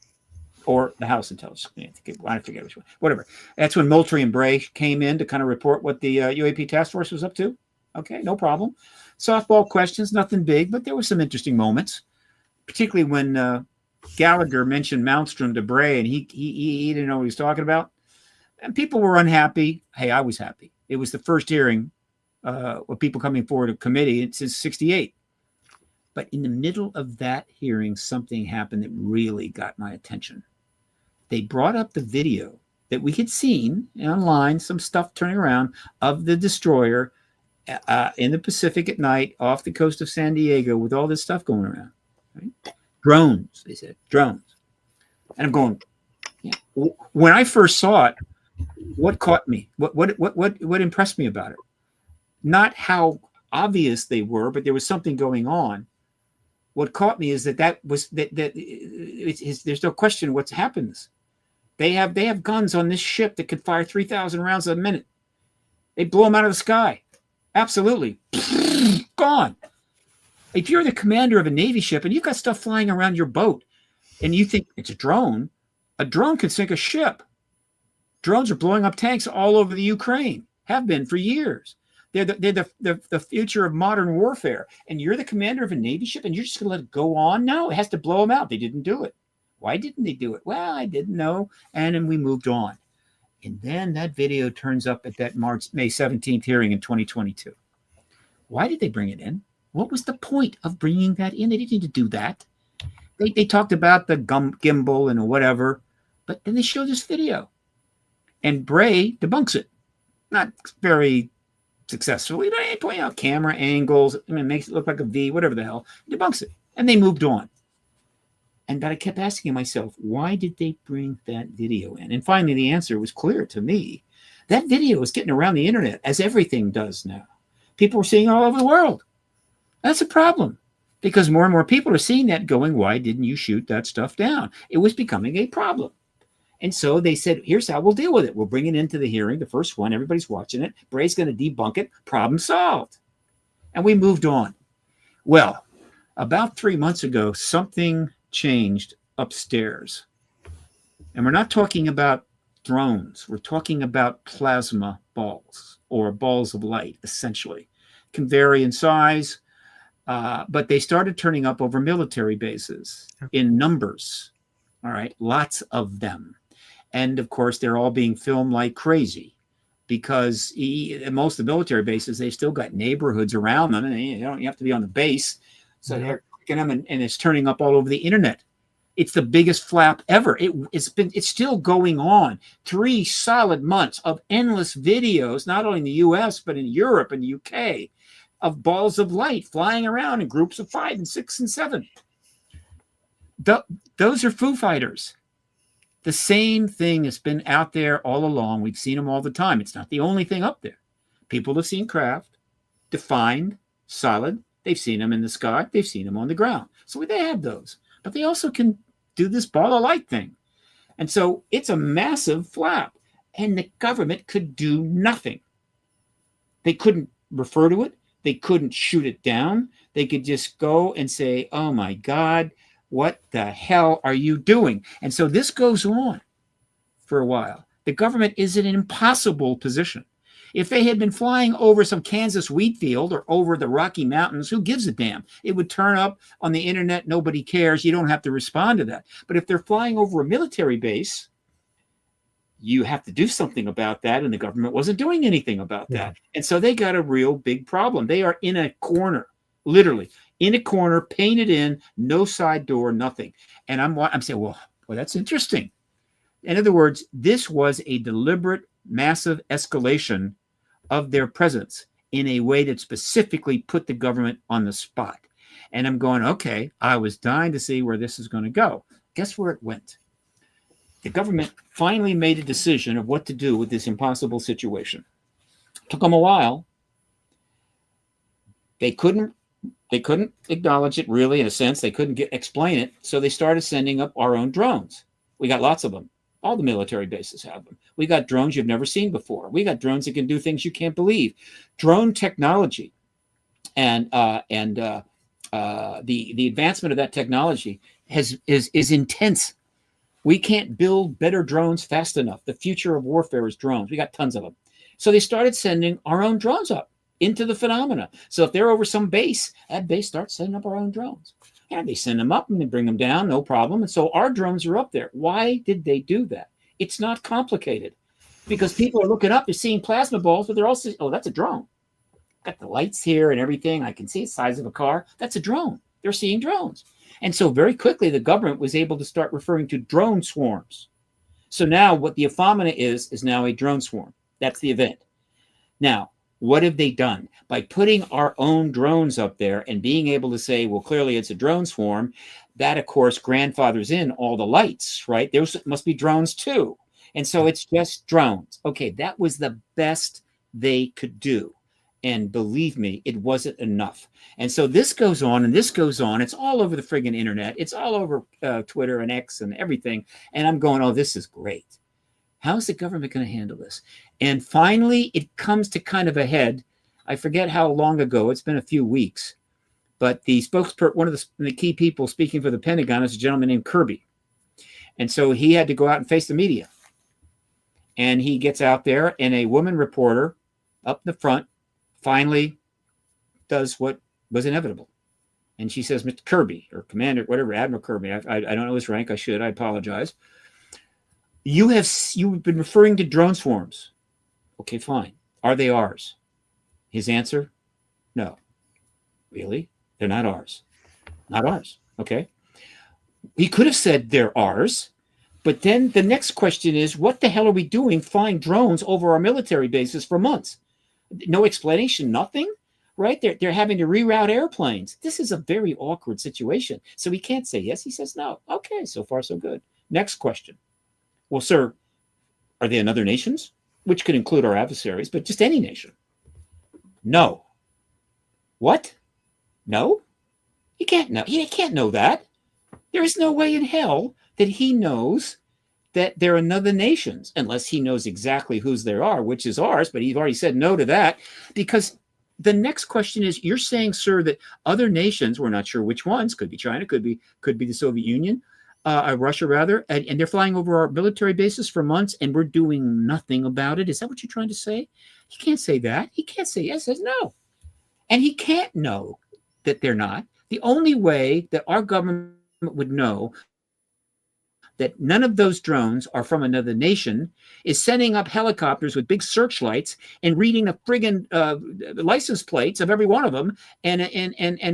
Or the House Intelligence Committee. I forget which one. Whatever. That's when Moultrie and Bray came in to kind of report what the UAP task force was up to. Okay, no problem. Softball questions, nothing big, but there were some interesting moments, particularly when Gallagher mentioned Malmstrom to Bray, and he didn't know what he was talking about. And people were unhappy. Hey, I was happy. It was the first hearing with people coming forward to committee since 1968. But in the middle of that hearing, something happened that really got my attention. They brought up the video that we had seen online, some stuff turning around of the destroyer in the Pacific at night off the coast of San Diego with all this stuff going around. Right? Drones, they said, drones. And I'm going, yeah. When I first saw it, what caught me? What impressed me about it? Not how obvious they were, but there was something going on. What caught me is that there's no question what happens. They have guns on this ship that could fire 3,000 rounds a minute. They blow them out of the sky. Absolutely. Gone. If you're the commander of a Navy ship and you've got stuff flying around your boat and you think it's a drone can sink a ship. Drones are blowing up tanks all over the Ukraine, have been for years. They're the future of modern warfare. And you're the commander of a Navy ship and you're just going to let it go on? No, it has to blow them out. They didn't do it. Why didn't they do it? Well, I didn't know. And then we moved on. And then that video turns up at that May 17th hearing in 2022. Why did they bring it in? What was the point of bringing that in? They didn't need to do that. They talked about the gimbal and whatever, but then they show this video. And Bray debunks it. Not very successfully. They point out camera angles. I mean, it makes it look like a V, whatever the hell. Debunks it. And they moved on. But I kept asking myself, why did they bring that video in? And finally, the answer was clear to me. That video is getting around the internet, as everything does now. People are seeing it all over the world. That's a problem. Because more and more people are seeing that going, why didn't you shoot that stuff down? It was becoming a problem. And so they said, here's how we'll deal with it. We'll bring it into the hearing, the first one. Everybody's watching it. Bray's going to debunk it. Problem solved. And we moved on. Well, about 3 months ago, something changed upstairs. And we're not talking about drones. We're talking about plasma balls or balls of light, essentially. Can vary in size, but they started turning up over military bases in numbers. All right, lots of them. And of course, they're all being filmed like crazy because most of the military bases, they've still got neighborhoods around them, and you have to be on the base. So they're clicking them, and it's turning up all over the internet. It's the biggest flap ever. It's still going on. 3 solid months of endless videos, not only in the US, but in Europe and the UK, of balls of light flying around in groups of 5 and 6 and 7. Those are Foo Fighters. The same thing has been out there all along. We've seen them all the time. It's not the only thing up there. People have seen craft, defined, solid. They've seen them in the sky. They've seen them on the ground. So they have those. But they also can do this ball of light thing. And so it's a massive flap. And the government could do nothing. They couldn't refer to it. They couldn't shoot it down. They could just go and say, oh my God, what the hell are you doing? And so this goes on for a while. The government is in an impossible position. If they had been flying over some Kansas wheat field or over the Rocky Mountains, who gives a damn? It would turn up on the internet. Nobody cares. You don't have to respond to that. But if they're flying over a military base, you have to do something about that. And the government wasn't doing anything about that. And so they got a real big problem. They are in a corner, literally in a corner, painted in, no side door, nothing. And I'm saying, well, that's interesting. In other words, this was a deliberate, massive escalation of their presence in a way that specifically put the government on the spot. And I'm going, okay, I was dying to see where this is going to go. Guess where it went? The government finally made a decision of what to do with this impossible situation. It took them a while. They couldn't acknowledge it really, in a sense. They couldn't explain it. So they started sending up our own drones. We got lots of them. All the military bases have them. We got drones you've never seen before. We got drones that can do things you can't believe. Drone technology and the advancement of that technology is intense. We can't build better drones fast enough. The future of warfare is drones. We got tons of them. So they started sending our own drones up into the phenomena. So if they're over some base, that base starts sending up our own drones. And they send them up and they bring them down, no problem. And so our drones are up there. Why did they do that? It's not complicated, because people are looking up, they're seeing plasma balls, but they're also, oh, that's a drone. Got the lights here and everything. I can see the size of a car. That's a drone. They're seeing drones. And so very quickly, the government was able to start referring to drone swarms. So now what the phenomena is now a drone swarm. That's the event. Now, what have they done? By putting our own drones up there and being able to say, well, clearly it's a drone swarm, that, of course, grandfathers in all the lights, right? There must be drones too. And so it's just drones. Okay, that was the best they could do. And believe me, it wasn't enough. And so this goes on and this goes on. It's all over the friggin' internet. It's all over Twitter and X and everything. And I'm going, oh, this is great. How's the government going to handle this? And finally, it comes to kind of a head. I forget how long ago. It's been a few weeks. But the spokesperson, one of the key people speaking for the Pentagon, is a gentleman named Kirby. And so he had to go out and face the media. And he gets out there, and a woman reporter up the front finally does what was inevitable. And she says, Mr. Kirby, or Commander, whatever, Admiral Kirby, I don't know his rank. I apologize. You've been referring to drone swarms. Okay, fine. Are they ours? His answer, no. Really? They're not ours. Not ours. Okay. He could have said they're ours, but then the next question is, what the hell are we doing flying drones over our military bases for months? No explanation, nothing, right? They're having to reroute airplanes. This is a very awkward situation. So he can't say yes. He says no. Okay, so far so good. Next question. Well, sir, are they in other nations? Which could include our adversaries, but just any nation. No. What? No? He can't know. He can't know that. There is no way in hell that he knows that they're another nations, unless he knows exactly whose they are, which is ours, but he's already said no to that, because the next question is, you're saying, sir, that other nations, we're not sure which ones, could be China, could be the Soviet Union, Russia rather, and they're flying over our military bases for months and we're doing nothing about it. Is that what you're trying to say? He can't say that. He can't say yes, says no. And he can't know that they're not. The only way that our government would know that none of those drones are from another nation is sending up helicopters with big searchlights and reading the friggin' license plates of every one of them and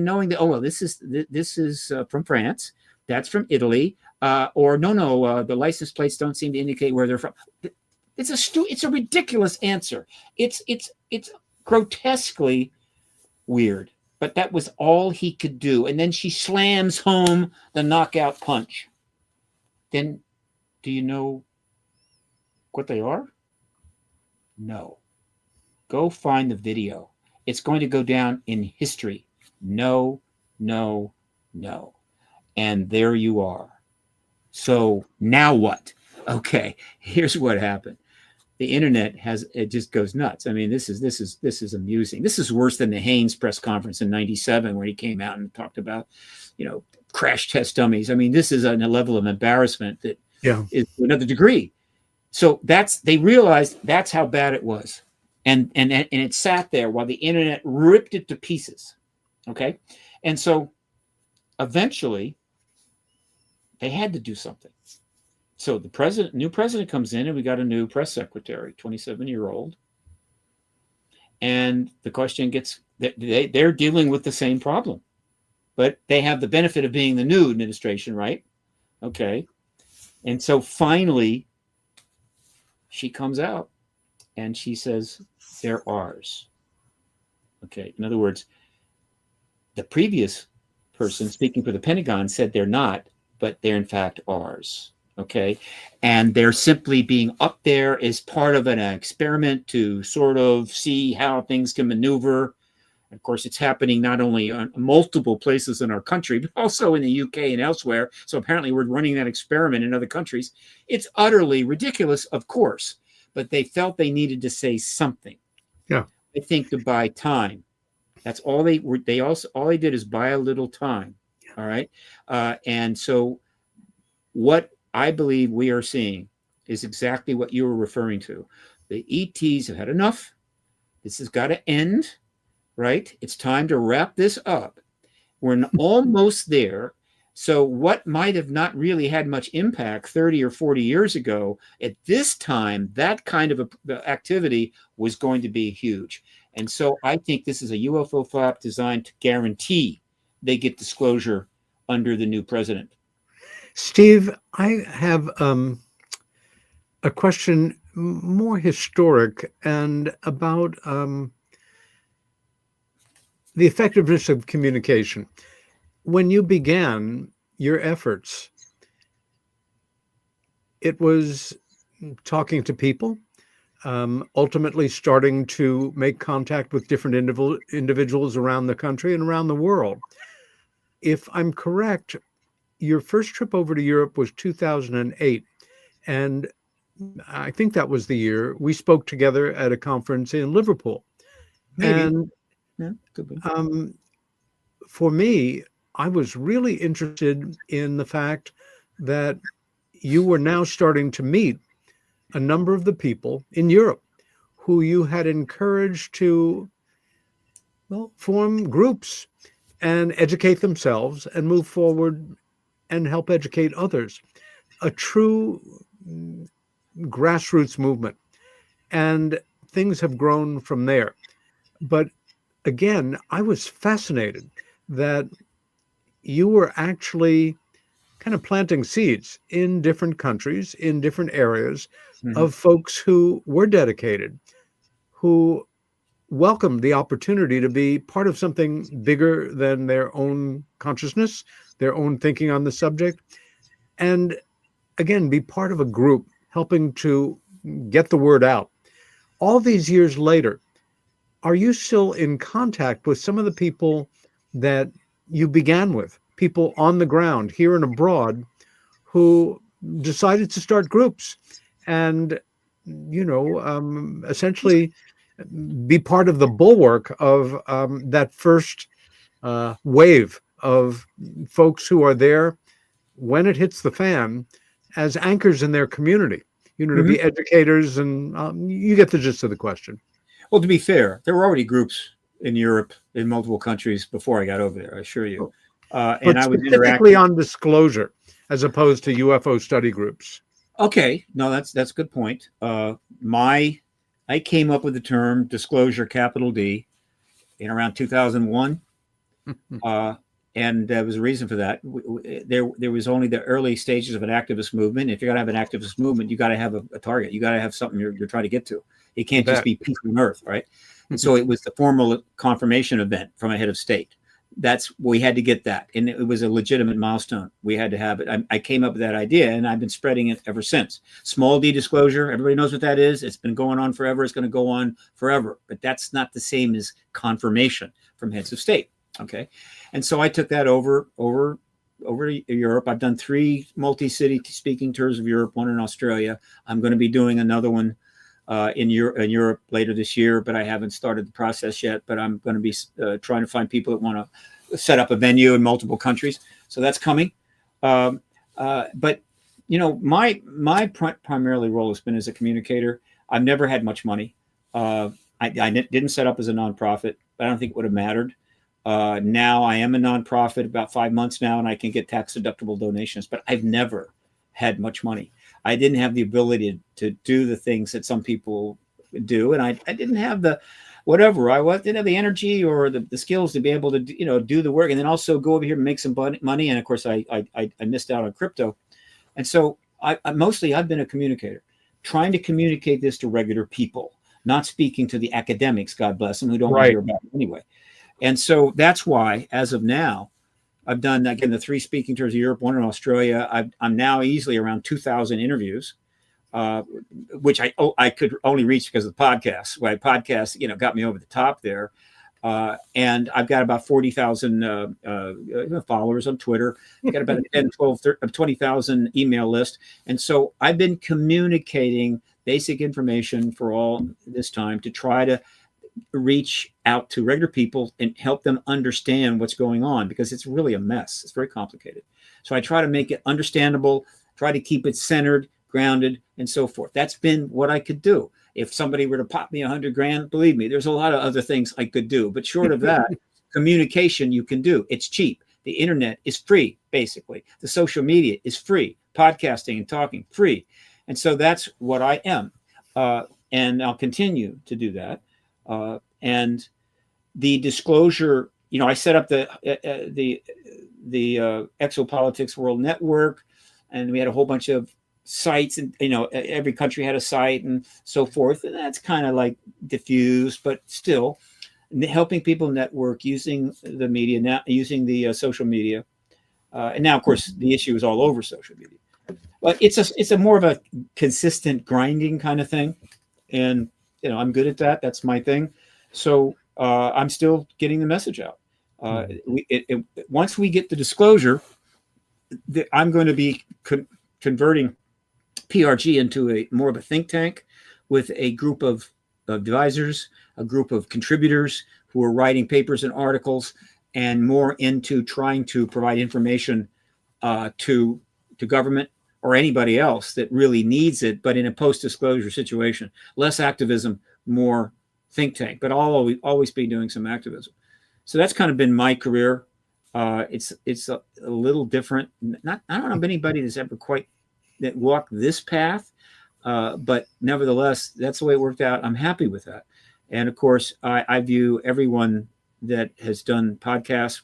knowing that, oh, well, this is from France, that's from Italy, or no, the license plates don't seem to indicate where they're from. It's a ridiculous answer. It's grotesquely weird, but that was all he could do. And then she slams home the knockout punch. Then do you know what they are? No. Go find the video. It's going to go down in history. No, no, no. And there you are. So now what? Okay, here's what happened. The internet it just goes nuts. I mean, this is amusing. This is worse than the Haynes press conference in '97 where he came out and talked about, crash test dummies. I mean, this is a level of embarrassment that is to another degree. So they realized that's how bad it was. And it sat there while the internet ripped it to pieces. Okay. And so eventually they had to do something. So the new president comes in and we got a new press secretary, 27-year-old. And the question gets, they're dealing with the same problem. but they have the benefit of being the new administration, right? Okay. And so finally, she comes out and she says, they're ours. Okay. In other words, the previous person speaking for the Pentagon said they're not, but they're in fact ours. Okay. And they're simply being up there as part of an experiment to sort of see how things can maneuver. Of course, it's happening not only on multiple places in our country, but also in the UK and elsewhere. So apparently we're running that experiment in other countries. It's utterly ridiculous, of course, but they felt they needed to say something. Yeah. I think to buy time. That's all they were. All they did is buy a little time. All right. And so what I believe we are seeing is exactly what you were referring to. The ETs have had enough. This has got to end. Right? It's time to wrap this up. We're almost there. So what might have not really had much impact 30 or 40 years ago, at this time, that kind of activity was going to be huge. And so I think this is a UFO flap designed to guarantee they get disclosure under the new president. Steve, I have a question more historic and about the effectiveness of communication. When you began your efforts, it was talking to people, ultimately starting to make contact with different individuals around the country and around the world. If I'm correct, your first trip over to Europe was 2008. And I think that was the year we spoke together at a conference in Liverpool. Maybe. And yeah, could be. For me, I was really interested in the fact that you were now starting to meet a number of the people in Europe who you had encouraged to, well, form groups and educate themselves and move forward and help educate others. A true grassroots movement. And things have grown from there. But again, I was fascinated that you were actually kind of planting seeds in different countries, in different areas of folks who were dedicated, who welcomed the opportunity to be part of something bigger than their own consciousness, their own thinking on the subject, and again, be part of a group helping to get the word out. All these years later, are you still in contact with some of the people that you began with, people on the ground here and abroad who decided to start groups and, essentially be part of the bulwark of that first wave of folks who are there when it hits the fan as anchors in their community, to be educators, and you get the gist of the question. Well, to be fair, there were already groups in Europe in multiple countries before I got over there, I assure you. And I was specifically on disclosure as opposed to UFO study groups. Okay, no, that's a good point. I came up with the term disclosure, capital D, in around 2001. And there was a reason for that. There was only the early stages of an activist movement. If you're going to have an activist movement, you got to have a target. You got to have something you're trying to get to. It can't just be peace on earth, right? And so it was the formal confirmation event from a head of state. We had to get that. And it was a legitimate milestone. We had to have it. I came up with that idea, and I've been spreading it ever since. Small D disclosure, everybody knows what that is. It's been going on forever. It's going to go on forever. But that's not the same as confirmation from heads of state. Okay. And so I took that over to Europe. I've done 3 multi-city speaking tours of Europe, 1 in Australia. I'm going to be doing another one in Europe later this year, but I haven't started the process yet. But I'm going to be trying to find people that want to set up a venue in multiple countries. So that's coming. But my primarily role has been as a communicator. I've never had much money. I didn't set up as a nonprofit, but I don't think it would have mattered. Now I am a nonprofit about 5 months now, and I can get tax deductible donations, but I've never had much money. I didn't have the ability to do the things that some people do. And I didn't have whatever. I didn't have the energy or the skills to be able to, do the work, and then also go over here and make some money. And of course, I missed out on crypto. And so I've been a communicator, trying to communicate this to regular people, not speaking to the academics, God bless them, who don't want to hear about it anyway. And so that's why, as of now, I've done, again, the 3 speaking tours of Europe, 1 in Australia. I'm now easily around 2,000 interviews, which I could only reach because of the podcast. My podcast, got me over the top there. And I've got about 40,000 followers on Twitter. I've got about 10, 12, 20,000 email list. And so I've been communicating basic information for all this time to try to reach out to regular people and help them understand what's going on, because it's really a mess. It's very complicated. So I try to make it understandable, try to keep it centered, grounded, and so forth. That's been what I could do. If somebody were to pop me $100,000, believe me, there's a lot of other things I could do. But short of that, communication you can do. It's cheap. The internet is free, basically. The social media is free. Podcasting and talking, free. And so that's what I am. And I'll continue to do that. And the disclosure, I set up the Exopolitics World Network, and we had a whole bunch of sites, and every country had a site and so forth, and that's kind of like diffused, but still helping people network using the media, now using the social media, and now of course the issue is all over social media, but it's a more of a consistent grinding kind of thing, and I'm good at that. That's my thing. So I'm still getting the message out. Once we get the disclosure, I'm going to be converting PRG into more of a think tank with a group of advisors, a group of contributors who are writing papers and articles, and more into trying to provide information to government or anybody else that really needs it, but in a post-disclosure situation. Less activism, more think tank, but I'll always be doing some activism. So that's kind of been my career. It's a little different. I don't know of anybody that's ever quite that walked this path, but nevertheless, that's the way it worked out. I'm happy with that. And of course, I view everyone that has done podcasts,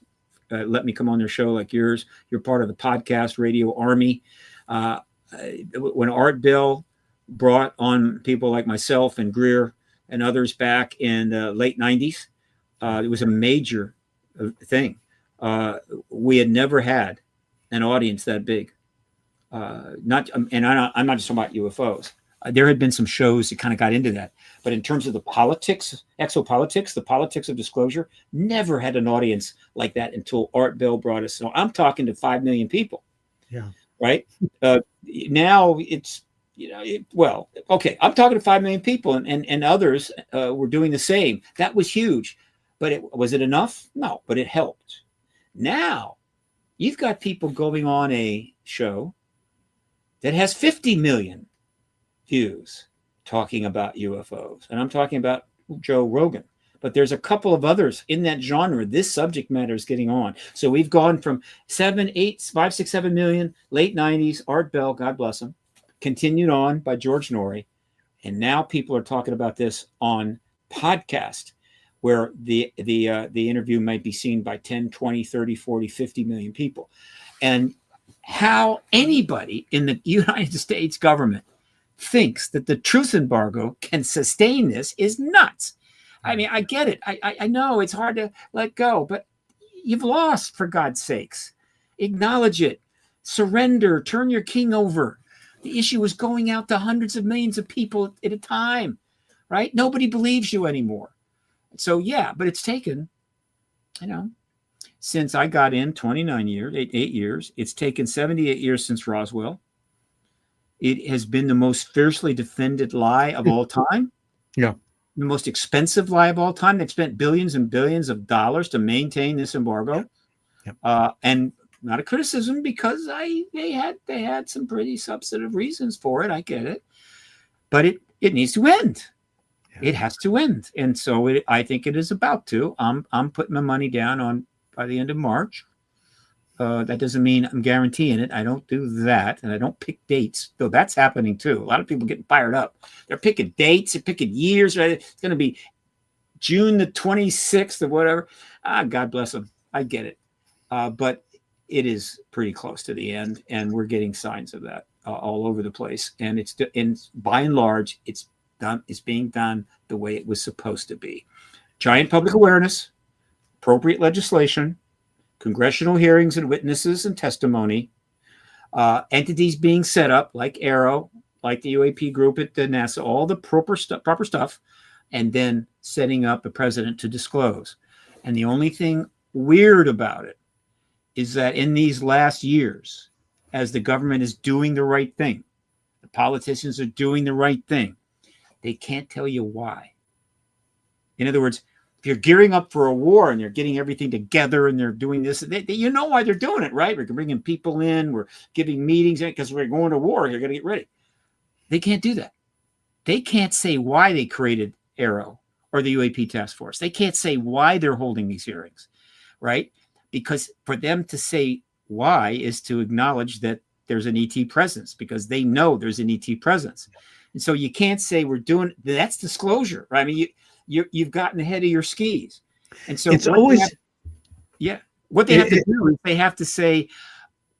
let me come on their show like yours. You're part of the podcast radio army. When Art Bell brought on people like myself and Greer and others back in the late 90s, it was a major thing. We had never had an audience that big. I'm not just talking about UFOs. There had been some shows that kind of got into that, but in terms of the politics, exopolitics, the politics of disclosure, never had an audience like that until Art Bell brought us. So I'm talking to 5 million people. Yeah. Right. Now it's, okay. I'm talking to 5 million people, and others were doing the same. That was huge, but was it enough? No, but it helped. Now you've got people going on a show that has 50 million views talking about UFOs. And I'm talking about Joe Rogan. But there's a couple of others in that genre. This subject matter is getting on. So we've gone from 7, 8, 5, 6, 7 million, late 90s, Art Bell, God bless him, continued on by George Norrie. And now people are talking about this on podcast, where the interview might be seen by 10, 20, 30, 40, 50 million people. And how anybody in the United States government thinks that the truth embargo can sustain this is nuts. I mean, I get it. I know it's hard to let go, but you've lost, for God's sakes. Acknowledge it. Surrender. Turn your king over. The issue is going out to hundreds of millions of people at a time, right? Nobody believes you anymore. So, yeah, but it's taken, since I got in 29 years, 8 years. It's taken 78 years since Roswell. It has been the most fiercely defended lie of all time. Yeah. The most expensive lie of all time. They've spent billions and billions of dollars to maintain this embargo. Yep. And not a criticism, because they had some pretty substantive reasons for it. I get it. But it needs to end. Yeah. It has to end. And so I think it is about to. I'm putting my money down on by the end of March. That doesn't mean I'm guaranteeing it. I don't do that. And I don't pick dates, though that's happening too. A lot of people getting fired up. They're picking dates, they're picking years. Right? It's going to be June the 26th or whatever. God bless them. I get it. But it is pretty close to the end, and we're getting signs of that all over the place. And by and large, it's being done the way it was supposed to be. Giant public awareness, appropriate legislation, congressional hearings and witnesses and testimony, entities being set up like Arrow, like the UAP group at the NASA, all the proper stuff, and then setting up a president to disclose. And the only thing weird about it is that in these last years, as the government is doing the right thing, the politicians are doing the right thing, they can't tell you why. In other words, if you're gearing up for a war and they're getting everything together and they're doing this, you know why they're doing it, right? We're bringing people in, we're giving meetings because we're going to war. You're going to get ready. They can't do that. They can't say why they created Arrow or the UAP task force. They can't say why they're holding these hearings, right? Because for them to say why is to acknowledge that there's an ET presence, because they know there's an ET presence. And so you can't say we're doing, that's disclosure, right? I mean, you've gotten ahead of your skis. And so it's always, what they have to do is they have to say,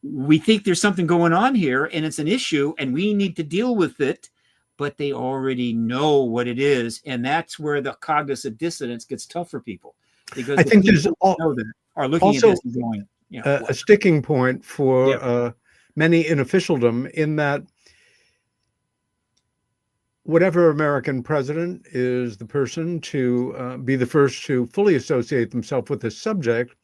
we think there's something going on here and it's an issue and we need to deal with it, but they already know what it is. And that's where the cognitive dissonance gets tough for people, because I think there's are looking also at this and going, a sticking point for many in officialdom, in that whatever American president is the person to be the first to fully associate themselves with this subject,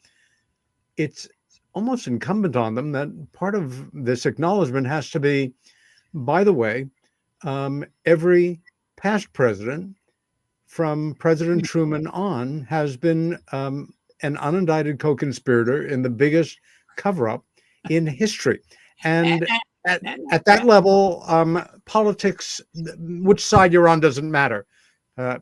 it's almost incumbent on them that part of this acknowledgement has to be, by the way, every past president from President Truman on has been an unindicted co-conspirator in the biggest cover-up in history. And at that level, politics, which side you're on doesn't matter.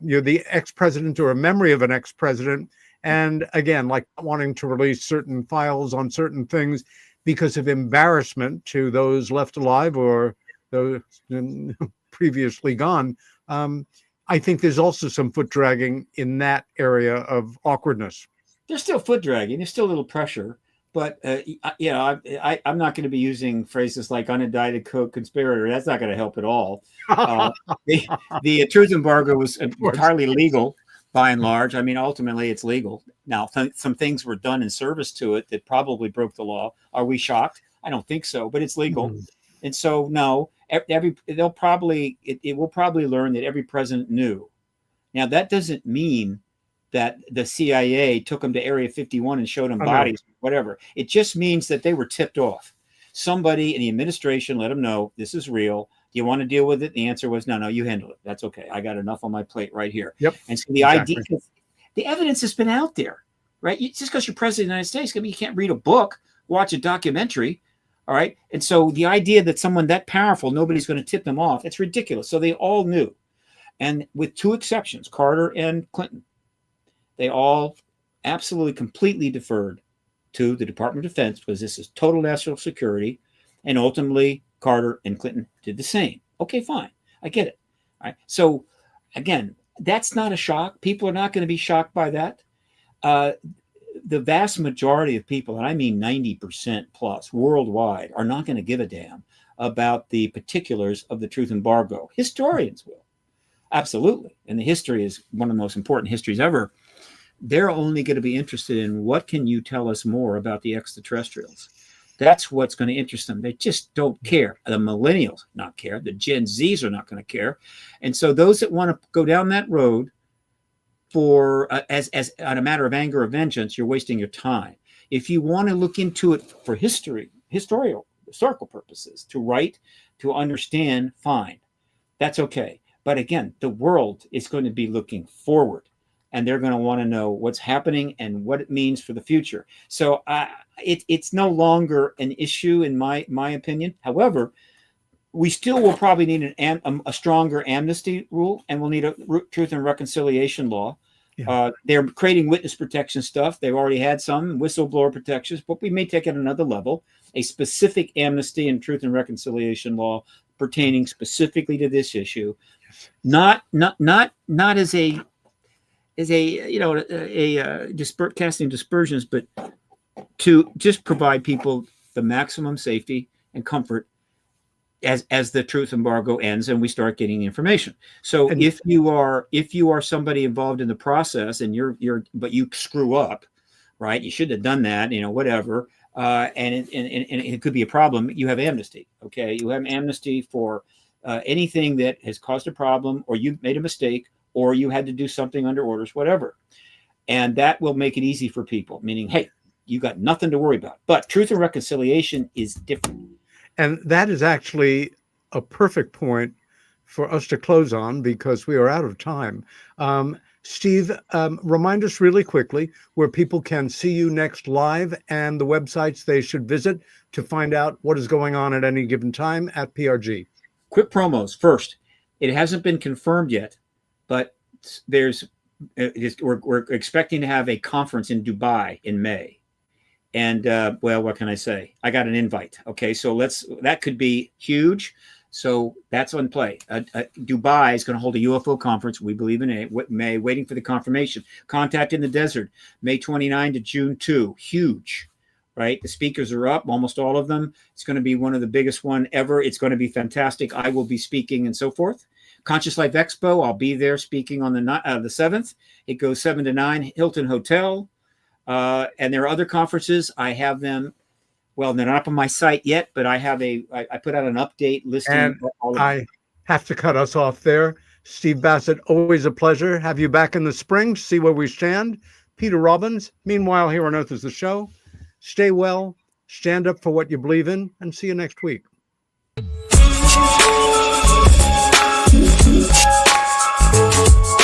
You're the ex-president or a memory of an ex-president. And again, like wanting to release certain files on certain things because of embarrassment to those left alive or those previously gone. I think there's also some foot dragging in that area of awkwardness. There's still foot dragging. There's still a little pressure. But, I'm not going to be using phrases like unindicted co-conspirator. That's not going to help at all. The truth embargo was entirely legal by and large. I mean, ultimately, it's legal. Now, some things were done in service to it that probably broke the law. Are we shocked? I don't think so, but it's legal. Mm-hmm. And so, no, it will probably learn that every president knew. Now, that doesn't mean that the CIA took them to Area 51 and showed them bodies, whatever. It just means that they were tipped off. Somebody in the administration let them know this is real. Do you want to deal with it? The answer was, no, you handle it. That's okay. I got enough on my plate right here. Yep. And so the idea, the evidence has been out there, right? Just because you're president of the United States, you can't read a book, watch a documentary, all right? And so the idea that someone that powerful, nobody's going to tip them off, it's ridiculous. So they all knew. And with two exceptions, Carter and Clinton, they all absolutely completely deferred to the Department of Defense, because this is total national security. And ultimately, Carter and Clinton did the same. Okay, fine. I get it. All right. So again, that's not a shock. People are not going to be shocked by that. The vast majority of people, and I mean 90% plus worldwide, are not going to give a damn about the particulars of the truth embargo. Historians will. Absolutely. And the history is one of the most important histories ever. They're only going to be interested in, what can you tell us more about the extraterrestrials? That's what's going to interest them. They just don't care. The millennials not care. The Gen Zs are not going to care. And so those that want to go down that road for as on a matter of anger or vengeance, you're wasting your time. If you want to look into it for historical purposes, to write, to understand, fine. That's okay. But again, the world is going to be looking forward. And they're going to want to know what's happening and what it means for the future. So it's no longer an issue, in my opinion. However, we still will probably need a stronger amnesty rule, and we'll need a truth and reconciliation law. Yeah. They're creating witness protection stuff. They've already had some whistleblower protections, but we may take it another level. A specific amnesty and truth and reconciliation law pertaining specifically to this issue, not as a casting dispersions, but to just provide people the maximum safety and comfort as the truth embargo ends and we start getting the information. So if you are somebody involved in the process and but you screw up, right? You shouldn't have done that, whatever. And it could be a problem. You have amnesty. Okay. You have amnesty for anything that has caused a problem, or you made a mistake, or you had to do something under orders, whatever. And that will make it easy for people, meaning, hey, you got nothing to worry about. But truth and reconciliation is different. And that is actually a perfect point for us to close on, because we are out of time. Steve, remind us really quickly where people can see you next live and the websites they should visit to find out what is going on at any given time at PRG. Quick promos. First, it hasn't been confirmed yet, but we're expecting to have a conference in Dubai in May. And well, what can I say? I got an invite. Okay, so that could be huge. So that's on play. Dubai is going to hold a UFO conference. We believe in May, waiting for the confirmation. Contact in the Desert, May 29 to June 2. Huge, right? The speakers are up, almost all of them. It's going to be one of the biggest one ever. It's going to be fantastic. I will be speaking and so forth. Conscious Life Expo, I'll be there speaking on the 7th. It goes 7 to 9, Hilton Hotel. And there are other conferences. I have them. Well, they're not up on my site yet, but I put out an update listing. And I have to cut us off there. Steve Bassett, always a pleasure. Have you back in the spring, see where we stand. Peter Robbins, Meanwhile Here on Earth is the show. Stay well, stand up for what you believe in, and see you next week. Thank you.